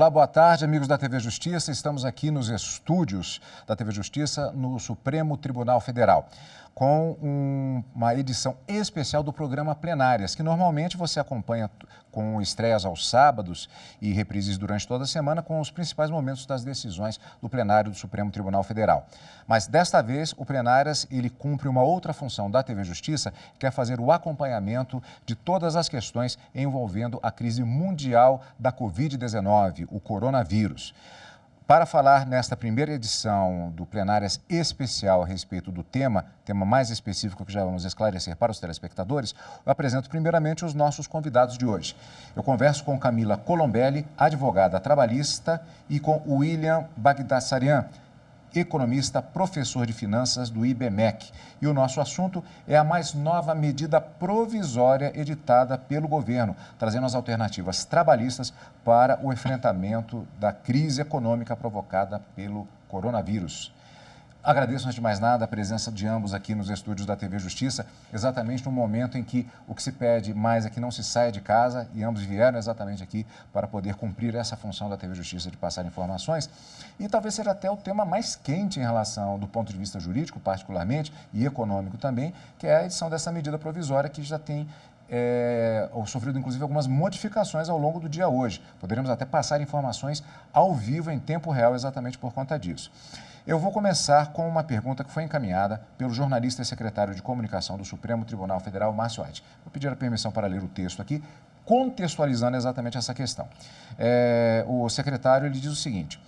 Olá, boa tarde, amigos da TV Justiça. Estamos aqui nos estúdios da TV Justiça no Supremo Tribunal Federal, com uma edição especial do programa Plenárias, que normalmente você acompanha com estreias aos sábados e reprises durante toda a semana com os principais momentos das decisões do plenário do Supremo Tribunal Federal. Mas desta vez, o Plenárias, ele cumpre uma outra função da TV Justiça, que é fazer o acompanhamento de todas as questões envolvendo a crise mundial da Covid-19, o coronavírus. Para falar nesta primeira edição do Plenárias especial a respeito do tema mais específico que já vamos esclarecer para os telespectadores, eu apresento primeiramente os nossos convidados de hoje. Eu converso com Camila Colombelli, advogada trabalhista, e com William Bagdasarian, economista, professor de finanças do IBMEC. E o nosso assunto é a mais nova medida provisória editada pelo governo, trazendo as alternativas trabalhistas para o enfrentamento da crise econômica provocada pelo coronavírus. Agradeço, antes de mais nada, a presença de ambos aqui nos estúdios da TV Justiça, exatamente no momento em que o que se pede mais é que não se saia de casa, e ambos vieram exatamente aqui para poder cumprir essa função da TV Justiça de passar informações. E talvez seja até o tema mais quente em relação, do ponto de vista jurídico, particularmente, e econômico também, que é a edição dessa medida provisória que já tem sofrido, inclusive, algumas modificações ao longo do dia hoje. Poderemos até passar informações ao vivo, em tempo real, exatamente por conta disso. Eu vou começar com uma pergunta que foi encaminhada pelo jornalista e secretário de comunicação do Supremo Tribunal Federal, Márcio Aide. Vou pedir a permissão para ler o texto aqui, contextualizando exatamente essa questão. O secretário ele diz o seguinte: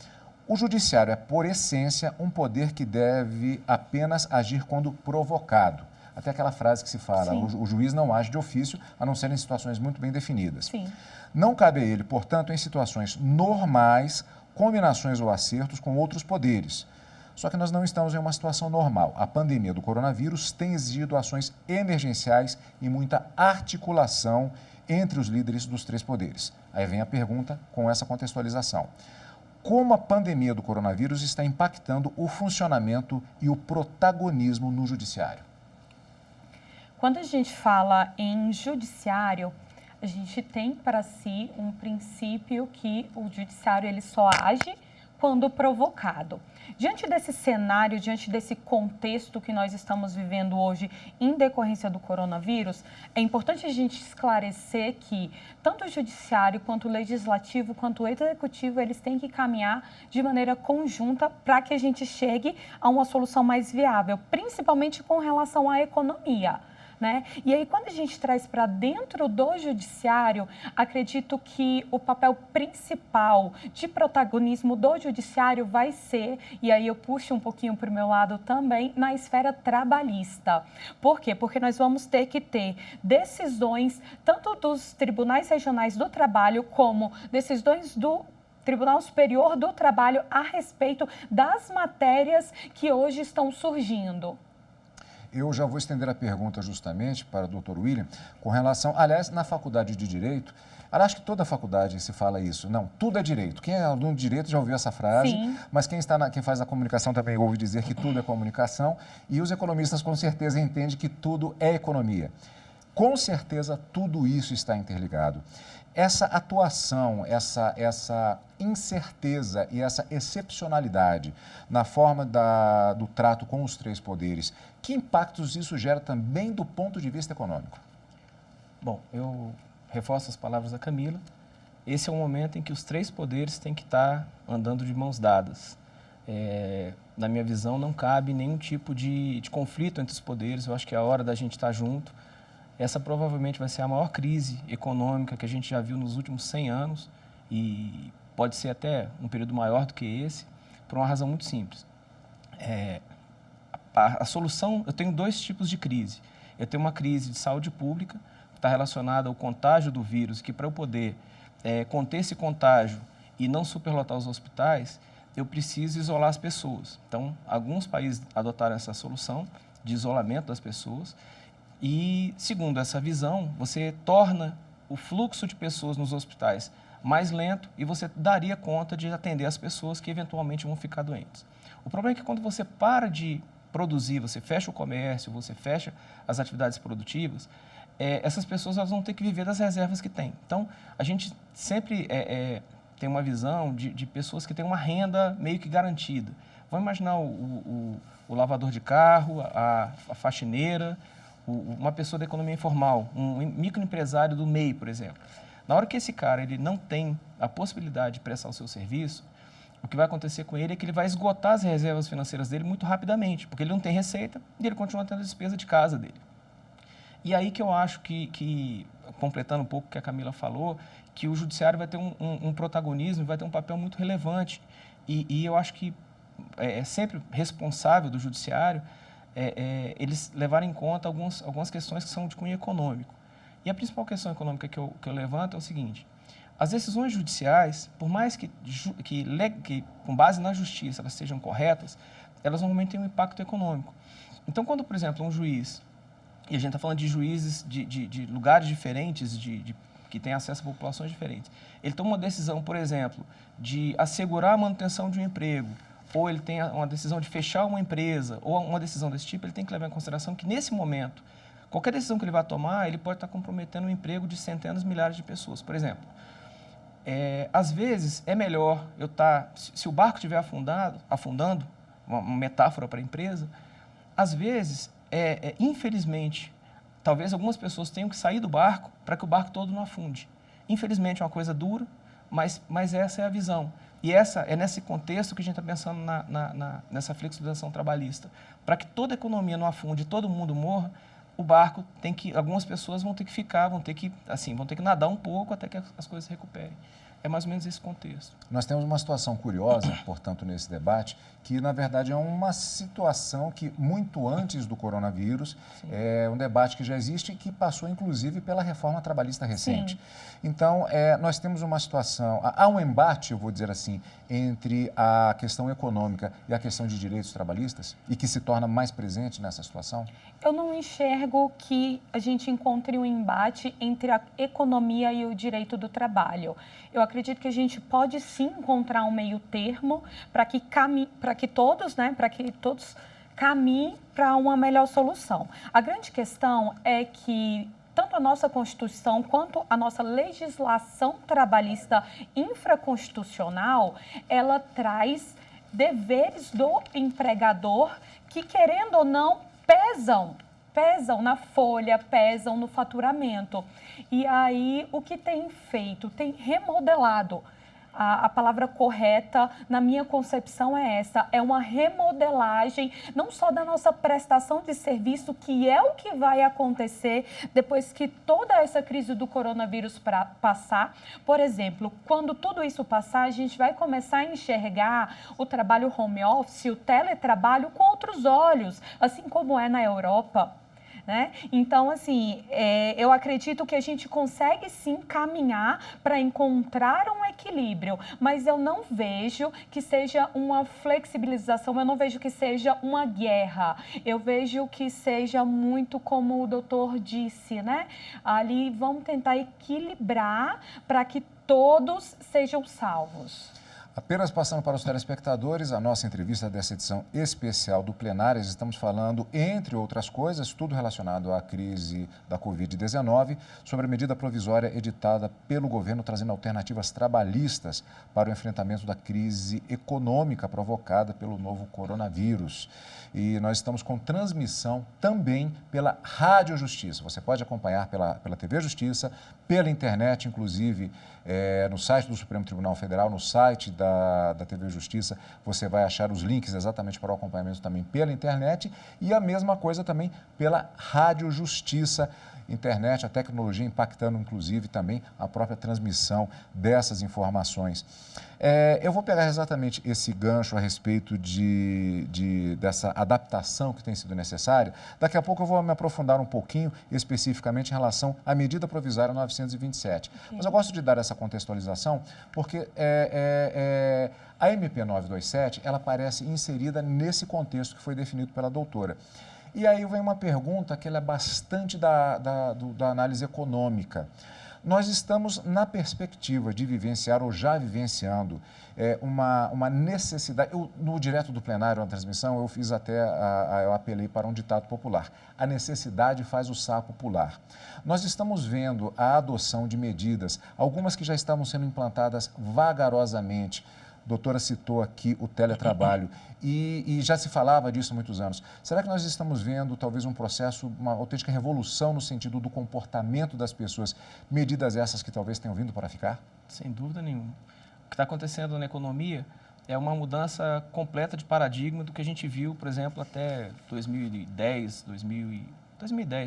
o judiciário é, por essência, um poder que deve apenas agir quando provocado. Até aquela frase que se fala, o juiz não age de ofício, a não ser em situações muito bem definidas. Sim. Não cabe a ele, portanto, em situações normais, combinações ou acertos com outros poderes. Só que nós não estamos em uma situação normal. A pandemia do coronavírus tem exigido ações emergenciais e muita articulação entre os líderes dos três poderes. Aí vem a pergunta com essa contextualização: como a pandemia do coronavírus está impactando o funcionamento e o protagonismo no judiciário? Quando a gente fala em judiciário, a gente tem para si um princípio que o judiciário ele só age quando provocado. Diante desse cenário, diante desse contexto que nós estamos vivendo hoje em decorrência do coronavírus, é importante a gente esclarecer que tanto o judiciário, quanto o legislativo, quanto o executivo, eles têm que caminhar de maneira conjunta para que a gente chegue a uma solução mais viável, principalmente com relação à economia. Né? E aí, quando a gente traz para dentro do judiciário, acredito que o papel principal de protagonismo do judiciário vai ser, e aí eu puxo um pouquinho para o meu lado também, na esfera trabalhista. Por quê? Porque nós vamos ter que ter decisões, tanto dos tribunais regionais do trabalho, como decisões do Tribunal Superior do Trabalho a respeito das matérias que hoje estão surgindo. Eu já vou estender a pergunta justamente para o doutor William, com relação, aliás, na faculdade de Direito, acho que toda faculdade se fala isso, não, tudo é direito. Quem é aluno de Direito já ouviu essa frase, sim, mas quem faz a comunicação também ouve dizer que tudo é comunicação, e os economistas com certeza entendem que tudo é economia. Com certeza tudo isso está interligado. Essa atuação, essa incerteza e essa excepcionalidade na forma do trato com os três poderes, que impactos isso gera também do ponto de vista econômico? Bom, eu reforço as palavras da Camila. Esse é um momento em que os três poderes têm que estar andando de mãos dadas. Na minha visão, não cabe nenhum tipo de conflito entre os poderes. Eu acho que é a hora da gente estar junto. Essa provavelmente vai ser a maior crise econômica que a gente já viu nos últimos 100 anos e pode ser até um período maior do que esse, por uma razão muito simples. A solução, eu tenho dois tipos de crise. Eu tenho uma crise de saúde pública, que está relacionada ao contágio do vírus, que para eu poder conter esse contágio e não superlotar os hospitais, eu preciso isolar as pessoas. Então, alguns países adotaram essa solução de isolamento das pessoas. E, segundo essa visão, você torna o fluxo de pessoas nos hospitais mais lento e você daria conta de atender as pessoas que eventualmente vão ficar doentes. O problema é que quando você para de produzir, você fecha o comércio, você fecha as atividades produtivas, essas pessoas elas vão ter que viver das reservas que têm. Então, a gente sempre tem uma visão de pessoas que têm uma renda meio que garantida. Vamos imaginar o lavador de carro, a faxineira, uma pessoa da economia informal, um microempresário do MEI, por exemplo. Na hora que esse cara ele não tem a possibilidade de prestar o seu serviço, o que vai acontecer com ele é que ele vai esgotar as reservas financeiras dele muito rapidamente, porque ele não tem receita e ele continua tendo a despesa de casa dele. E aí que eu acho que completando um pouco o que a Camila falou, que o judiciário vai ter um protagonismo, vai ter um papel muito relevante. E eu acho que é sempre responsável do judiciário eles levarem em conta algumas questões que são de cunho econômico. E a principal questão econômica que eu levanto é o seguinte: as decisões judiciais, por mais que com base na justiça elas sejam corretas, elas normalmente têm um impacto econômico. Então, quando, por exemplo, um juiz, e a gente está falando de juízes de lugares diferentes, que têm acesso a populações diferentes, ele toma uma decisão, por exemplo, de assegurar a manutenção de um emprego, ou ele tem uma decisão de fechar uma empresa, ou uma decisão desse tipo, ele tem que levar em consideração que, nesse momento, qualquer decisão que ele vai tomar, ele pode estar comprometendo o emprego de centenas, milhares de pessoas. Por exemplo, às vezes é melhor eu estar, se o barco estiver afundando, uma metáfora para a empresa, às vezes, infelizmente, talvez algumas pessoas tenham que sair do barco para que o barco todo não afunde. Infelizmente é uma coisa dura, mas essa é a visão. E é nesse contexto que a gente está pensando nessa flexibilização trabalhista. Para que toda a economia não afunde, todo mundo morra, o barco algumas pessoas vão ter que ficar, vão ter que nadar um pouco até que as coisas se recuperem. É mais ou menos esse contexto. Nós temos uma situação curiosa, portanto, nesse debate, que, na verdade, é uma situação que, muito antes do coronavírus, sim, é um debate que já existe e que passou, inclusive, pela reforma trabalhista recente. Sim. Então, nós temos uma situação, há um embate, eu vou dizer assim, entre a questão econômica e a questão de direitos trabalhistas, e que se torna mais presente nessa situação? Eu não enxergo que a gente encontre um embate entre a economia e o direito do trabalho. Eu acredito que a gente pode sim encontrar um meio termo para que todos caminhem para uma melhor solução. A grande questão é que tanto a nossa Constituição quanto a nossa legislação trabalhista infraconstitucional, ela traz deveres do empregador que, querendo ou não, pesam na folha, pesam no faturamento. E aí, o que tem feito? Tem remodelado. A palavra correta, na minha concepção, é essa. É uma remodelagem, não só da nossa prestação de serviço, que é o que vai acontecer depois que toda essa crise do coronavírus passar. Por exemplo, quando tudo isso passar, a gente vai começar a enxergar o trabalho home office, o teletrabalho com outros olhos, assim como é na Europa. Né? Então, assim, eu acredito que a gente consegue sim caminhar para encontrar um equilíbrio, mas eu não vejo que seja uma flexibilização, eu não vejo que seja uma guerra, eu vejo que seja muito como o doutor disse, né? Ali vamos tentar equilibrar para que todos sejam salvos. Apenas passando para os telespectadores, a nossa entrevista dessa edição especial do Plenárias, estamos falando, entre outras coisas, tudo relacionado à crise da Covid-19, sobre a medida provisória editada pelo governo trazendo alternativas trabalhistas para o enfrentamento da crise econômica provocada pelo novo coronavírus. E nós estamos com transmissão também pela Rádio Justiça. Você pode acompanhar pela TV Justiça, pela internet, inclusive no site do Supremo Tribunal Federal, no site da TV Justiça, você vai achar os links exatamente para o acompanhamento também pela internet e a mesma coisa também pela Rádio Justiça. Internet, a tecnologia impactando, inclusive, também a própria transmissão dessas informações. Eu vou pegar exatamente esse gancho a respeito dessa adaptação que tem sido necessária. Daqui a pouco eu vou me aprofundar um pouquinho, especificamente em relação à medida provisória 927. Okay. Mas eu gosto de dar essa contextualização porque a MP 927, ela parece inserida nesse contexto que foi definido pela doutora. E aí vem uma pergunta que ela é bastante da análise econômica. Nós estamos na perspectiva de vivenciar ou já vivenciando uma necessidade. No direto do plenário, na transmissão, eu fiz até, eu apelei para um ditado popular. A necessidade faz o sapo pular. Nós estamos vendo a adoção de medidas, algumas que já estavam sendo implantadas vagarosamente. A doutora citou aqui o teletrabalho e já se falava disso há muitos anos. Será que nós estamos vendo talvez um processo, uma autêntica revolução no sentido do comportamento das pessoas, medidas essas que talvez tenham vindo para ficar? Sem dúvida nenhuma. O que está acontecendo na economia é uma mudança completa de paradigma do que a gente viu, por exemplo, até 2010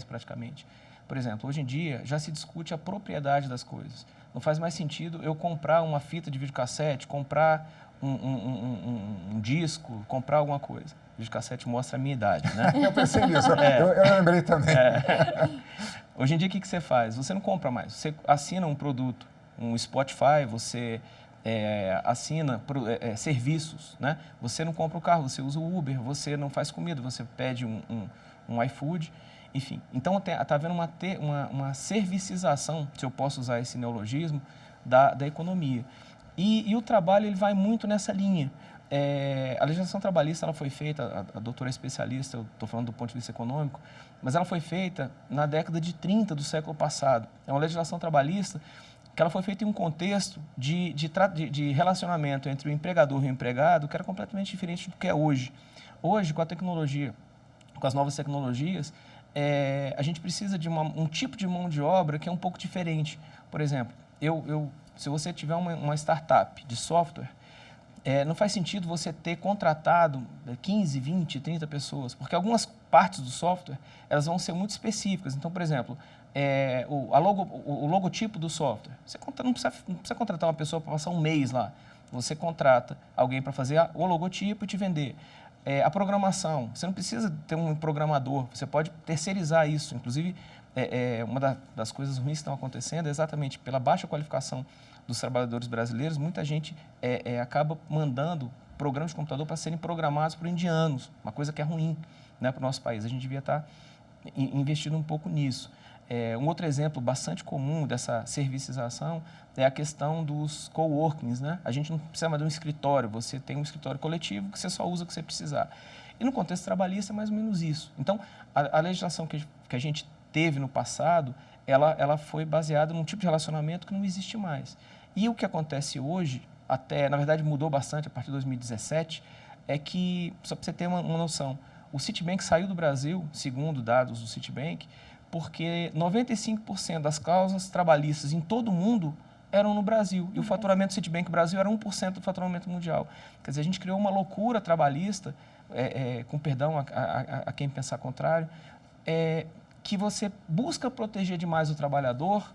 praticamente. Por exemplo, hoje em dia já se discute a propriedade das coisas. Não faz mais sentido eu comprar uma fita de videocassete, comprar um disco, comprar alguma coisa. O videocassete mostra a minha idade, né? Eu pensei nisso, eu lembrei também. Hoje em dia, o que você faz? Você não compra mais. Você assina um produto, um Spotify, você assina serviços, né? Você não compra o carro, você usa o Uber, você não faz comida, você pede um iFood. Enfim, então está havendo uma servicização, se eu posso usar esse neologismo, da economia. E o trabalho ele vai muito nessa linha. A legislação trabalhista ela foi feita, a doutora é especialista, eu estou falando do ponto de vista econômico, mas ela foi feita na década de 30 do século passado. É uma legislação trabalhista que ela foi feita em um contexto de relacionamento entre o empregador e o empregado que era completamente diferente do que é hoje. Hoje, com a tecnologia, com as novas tecnologias, a gente precisa de um tipo de mão de obra que é um pouco diferente. Por exemplo, se você tiver uma startup de software, não faz sentido você ter contratado 15, 20, 30 pessoas, porque algumas partes do software elas vão ser muito específicas. Então, por exemplo, o logotipo do software, você não precisa contratar uma pessoa para passar um mês lá. Você contrata alguém para fazer o logotipo e te vender. A programação, você não precisa ter um programador, você pode terceirizar isso. Inclusive, uma das coisas ruins que estão acontecendo é exatamente pela baixa qualificação dos trabalhadores brasileiros, muita gente acaba mandando programas de computador para serem programados por indianos, uma coisa que é ruim, né, para o nosso país. A gente devia estar investindo um pouco nisso. Um outro exemplo bastante comum dessa servicização é a questão dos coworkings, né? A gente não precisa mais de um escritório, você tem um escritório coletivo que você só usa o que você precisar. E no contexto trabalhista é mais ou menos isso. Então, a legislação que a gente teve no passado, ela foi baseada num tipo de relacionamento que não existe mais. E o que acontece hoje, na verdade mudou bastante a partir de 2017, é que, só para você ter uma noção, o Citibank saiu do Brasil, segundo dados do Citibank, porque 95% das causas trabalhistas em todo o mundo eram no Brasil. E o faturamento do Citibank Brasil era 1% do faturamento mundial. Quer dizer, a gente criou uma loucura trabalhista, com perdão a quem pensar contrário, que você busca proteger demais o trabalhador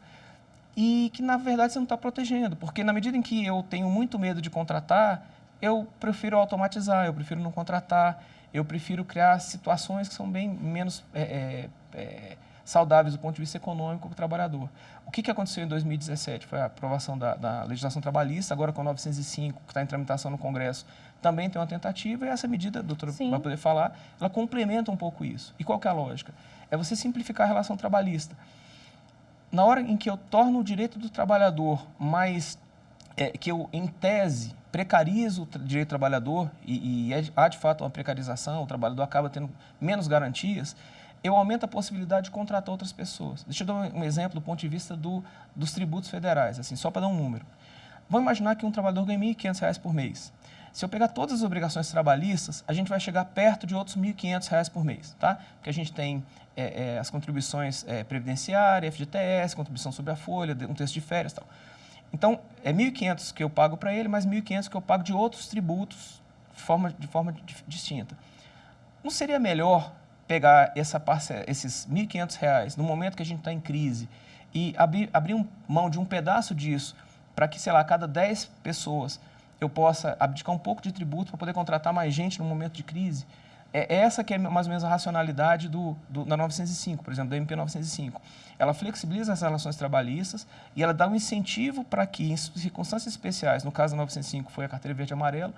e que, na verdade, você não está protegendo. Porque na medida em que eu tenho muito medo de contratar, eu prefiro automatizar, eu prefiro não contratar, eu prefiro criar situações que são bem menos saudáveis do ponto de vista econômico para o trabalhador. O que aconteceu em 2017? Foi a aprovação da legislação trabalhista, agora com a 905, que está em tramitação no Congresso, também tem uma tentativa, e essa medida, a doutora vai poder falar, ela complementa um pouco isso. E qual que é a lógica? É você simplificar a relação trabalhista. Na hora em que eu torno o direito do trabalhador mais, que eu, em tese, precarizo o direito do trabalhador, e há de fato uma precarização, o trabalhador acaba tendo menos garantias, eu aumento a possibilidade de contratar outras pessoas. Deixa eu dar um exemplo do ponto de vista dos tributos federais, assim, só para dar um número. Vamos imaginar que um trabalhador ganha R$ 1.500 por mês. Se eu pegar todas as obrigações trabalhistas, a gente vai chegar perto de outros R$ 1.500 por mês, tá? Porque a gente tem as contribuições previdenciárias, FGTS, contribuição sobre a folha, um terço de férias e tal. Então, é 1.500 que eu pago para ele, mais 1.500 que eu pago de outros tributos de forma distinta. Não seria melhor pegar esses R$ 1.500 no momento que a gente está em crise e abrir mão de um pedaço disso para que, sei lá, a cada 10 pessoas eu possa abdicar um pouco de tributo para poder contratar mais gente no momento de crise? Essa que é mais ou menos a racionalidade da 905, por exemplo, da MP 905. Ela flexibiliza as relações trabalhistas e ela dá um incentivo para que, em circunstâncias especiais, no caso da 905 foi a carteira verde e amarela,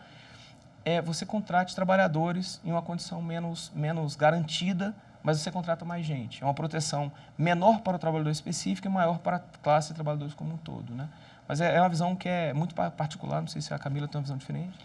você contrate trabalhadores em uma condição menos garantida mas você contrata mais gente. É uma proteção menor para o trabalhador específico e maior para a classe de trabalhadores como um todo, né? Mas é uma visão que é muito particular, não sei se a Camila tem uma visão diferente.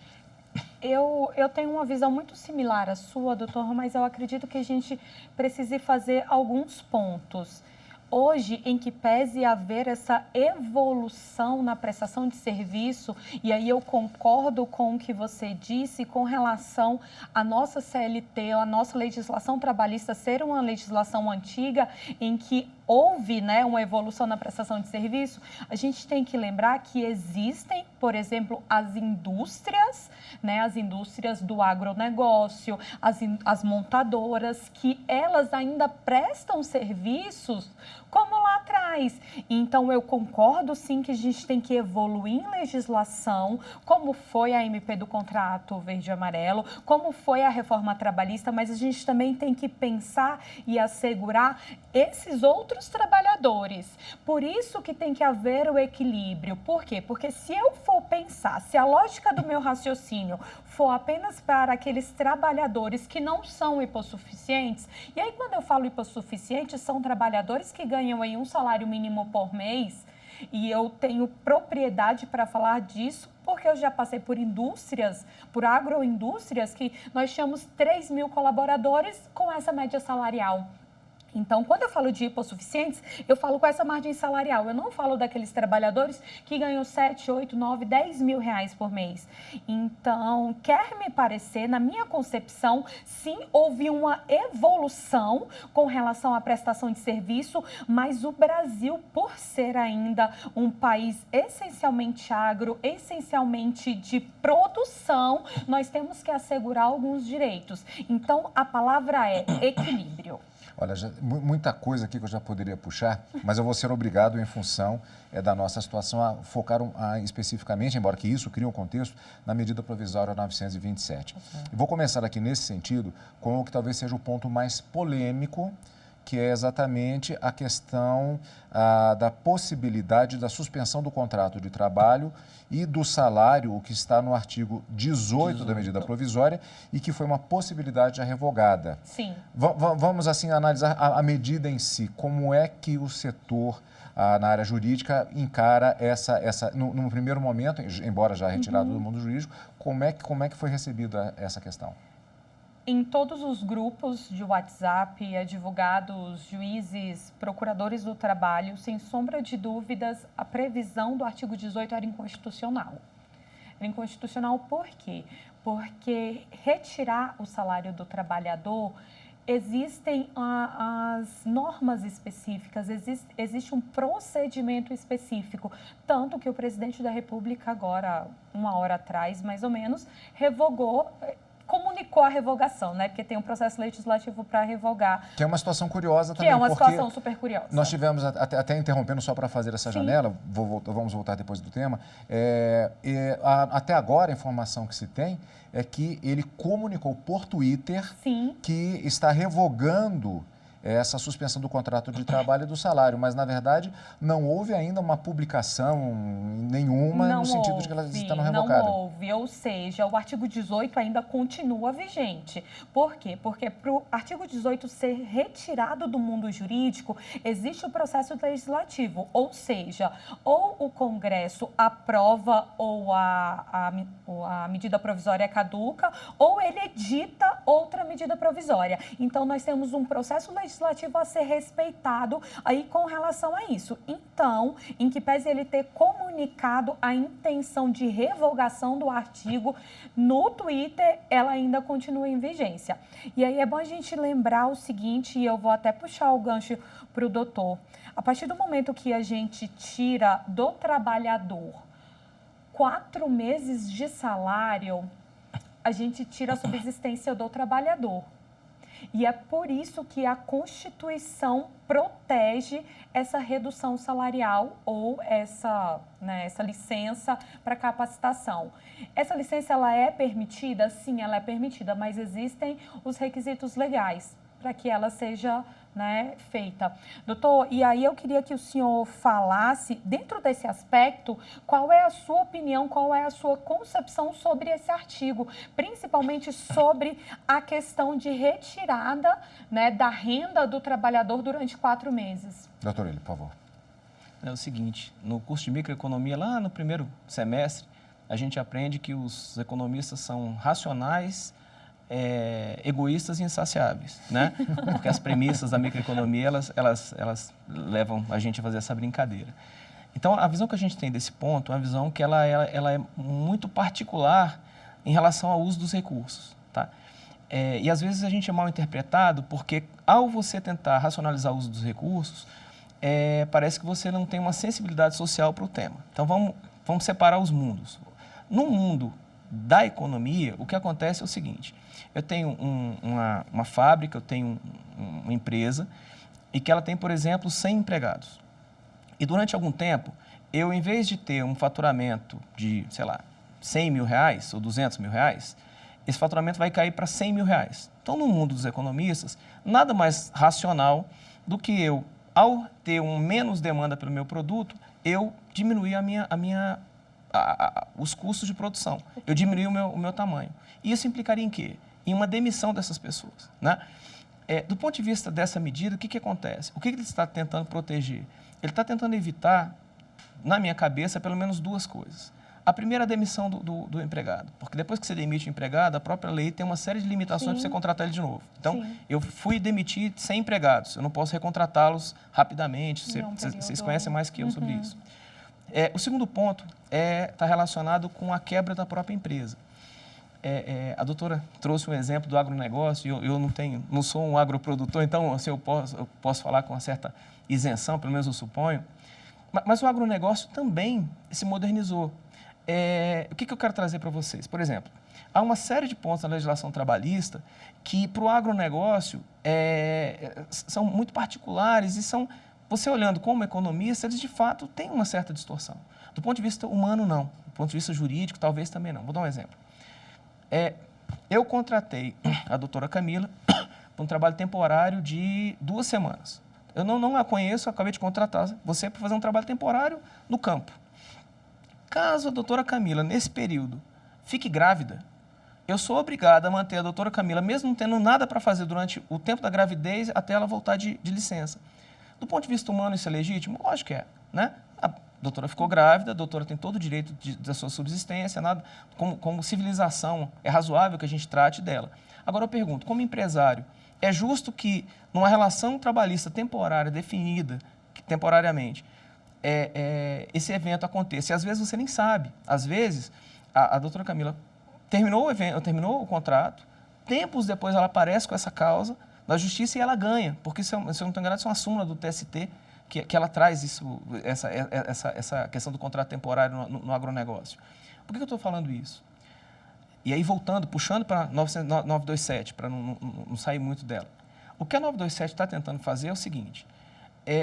Eu tenho uma visão muito similar à sua, doutor, mas eu acredito que a gente precise fazer alguns pontos. Hoje, em que pese haver essa evolução na prestação de serviço, e aí eu concordo com o que você disse com relação à nossa CLT, a nossa legislação trabalhista ser uma legislação antiga, em que houve, né, uma evolução na prestação de serviço, a gente tem que lembrar que existem, por exemplo, as indústrias, né, as indústrias do agronegócio, as montadoras, que elas ainda prestam serviços como lá atrás. Então, eu concordo sim que a gente tem que evoluir em legislação, como foi a MP do contrato verde e amarelo, como foi a reforma trabalhista, mas a gente também tem que pensar e assegurar esses outros trabalhadores. Por isso que tem que haver o equilíbrio. Por quê? Porque se eu for pensar, se a lógica do meu raciocínio for apenas para aqueles trabalhadores que não são hipossuficientes, e aí quando eu falo hipossuficientes, são trabalhadores que ganham aí um salário mínimo por mês, e eu tenho propriedade para falar disso, porque eu já passei por indústrias, por agroindústrias, que nós tínhamos 3 mil colaboradores com essa média salarial. Então, quando eu falo de hipossuficientes, eu falo com essa margem salarial. Eu não falo daqueles trabalhadores que ganham 7, 8, 9, 10 mil reais por mês. Então, quer me parecer, na minha concepção, sim, houve uma evolução com relação à prestação de serviço, mas o Brasil, por ser ainda um país essencialmente agro, essencialmente de produção, nós temos que assegurar alguns direitos. Então, a palavra é equilíbrio. Olha, muita coisa aqui que eu já poderia puxar, mas eu vou ser obrigado, em função da nossa situação, a focar especificamente, embora que isso crie um contexto, na medida provisória 927. Vou começar aqui nesse sentido com o que talvez seja o ponto mais polêmico, que é exatamente a questão da possibilidade da suspensão do contrato de trabalho e do salário, o que está no artigo 18 da medida provisória e que foi uma possibilidade já revogada. Sim. Vamos, assim, analisar a medida em si. Como é que o setor, na área jurídica, encara no primeiro momento, embora já retirado do mundo jurídico, como é que foi recebida essa questão? Em todos os grupos de WhatsApp, advogados, juízes, procuradores do trabalho, sem sombra de dúvidas, a previsão do artigo 18 era inconstitucional. Era inconstitucional por quê? Porque retirar o salário do trabalhador, existem as normas específicas, existe um procedimento específico, tanto que o presidente da República agora, 1 hora atrás, mais ou menos, comunicou a revogação, né? Porque tem um processo legislativo para revogar. Que é uma situação curiosa também. Que é uma situação super curiosa. Nós tivemos, até interrompendo só para fazer essa janela, vamos voltar depois do tema, até agora a informação que se tem é que ele comunicou por Twitter que está revogando essa suspensão do contrato de trabalho e do salário, mas, na verdade, não houve ainda uma publicação nenhuma no sentido de que ela está revocada. Não houve, ou seja, o artigo 18 ainda continua vigente. Por quê? Porque para o artigo 18 ser retirado do mundo jurídico, existe o processo legislativo, ou seja, ou o Congresso aprova ou a medida provisória caduca, ou ele edita outra medida provisória. Então, nós temos um processo legislativo a ser respeitado aí com relação a isso. Então, em que pese ele ter comunicado a intenção de revogação do artigo no Twitter, ela ainda continua em vigência. E aí é bom a gente lembrar o seguinte, e eu vou até puxar o gancho para o doutor. A partir do momento que a gente tira do trabalhador 4 meses de salário, a gente tira a subsistência do trabalhador. E é por isso que a Constituição protege essa redução salarial ou essa licença para capacitação. Essa licença, ela é permitida? Sim, ela é permitida, mas existem os requisitos legais. para que ela seja, né, feita. Doutor, e aí eu queria que o senhor falasse, dentro desse aspecto, qual é a sua opinião, qual é a sua concepção sobre esse artigo, principalmente sobre a questão de retirada, né, da renda do trabalhador durante 4 meses. Doutor Willi, por favor. É o seguinte, no curso de microeconomia, lá no primeiro semestre, a gente aprende que os economistas são racionais, egoístas e insaciáveis, né? Porque as premissas da microeconomia, elas levam a gente a fazer essa brincadeira. Então, a visão que a gente tem desse ponto é uma visão que ela é muito particular em relação ao uso dos recursos, tá? E às vezes a gente é mal interpretado porque, ao você tentar racionalizar o uso dos recursos, parece que você não tem uma sensibilidade social para o tema. Então, vamos separar os mundos. No mundo da economia, o que acontece é o seguinte: eu tenho uma fábrica, eu tenho uma empresa, e que ela tem, por exemplo, 100 empregados. E durante algum tempo, eu, em vez de ter um faturamento de, sei lá, 100 mil reais ou 200 mil reais, esse faturamento vai cair para 100 mil reais. Então, no mundo dos economistas, nada mais racional do que eu, ao ter menos demanda pelo meu produto, eu diminuir os custos de produção. Eu diminuir o meu tamanho. E isso implicaria em quê? Em uma demissão dessas pessoas, né? Do ponto de vista dessa medida, o que acontece? O que ele está tentando proteger? Ele está tentando evitar, na minha cabeça, pelo menos 2 coisas. A primeira é a demissão do empregado, porque depois que você demite o empregado, a própria lei tem uma série de limitações para você contratar ele de novo. Então, eu fui demitir 100 empregados, eu não posso recontratá-los rapidamente, vocês conhecem mais que eu sobre isso. O segundo ponto está relacionado com a quebra da própria empresa. A doutora trouxe um exemplo do agronegócio, e eu não sou um agroprodutor, então assim, eu posso falar com uma certa isenção, pelo menos eu suponho, mas o agronegócio também se modernizou. O que eu quero trazer para vocês? Por exemplo, há uma série de pontos na legislação trabalhista que, para o agronegócio, são muito particulares e são, você olhando como economista, eles de fato têm uma certa distorção. Do ponto de vista humano, não. Do ponto de vista jurídico, talvez também não. Vou dar um exemplo. Eu contratei a doutora Camila para um trabalho temporário de 2 semanas. Eu não a conheço, acabei de contratar você para fazer um trabalho temporário no campo. Caso a doutora Camila, nesse período, fique grávida, eu sou obrigada a manter a doutora Camila, mesmo não tendo nada para fazer durante o tempo da gravidez, até ela voltar de licença. Do ponto de vista humano, isso é legítimo? Lógico que é, né? A doutora ficou grávida, a doutora tem todo o direito da sua subsistência, nada, como civilização, é razoável que a gente trate dela. Agora eu pergunto, como empresário, é justo que numa relação trabalhista temporária, definida temporariamente, esse evento aconteça? E às vezes você nem sabe. Às vezes, a doutora Camila terminou o contrato, tempos depois ela aparece com essa causa na justiça e ela ganha, porque, se eu não estou enganado, isso é uma súmula do TST, que ela traz essa questão do contrato temporário no agronegócio. Por que eu estou falando isso? E aí, puxando para 927, para não sair muito dela. O que a 927 está tentando fazer é o seguinte: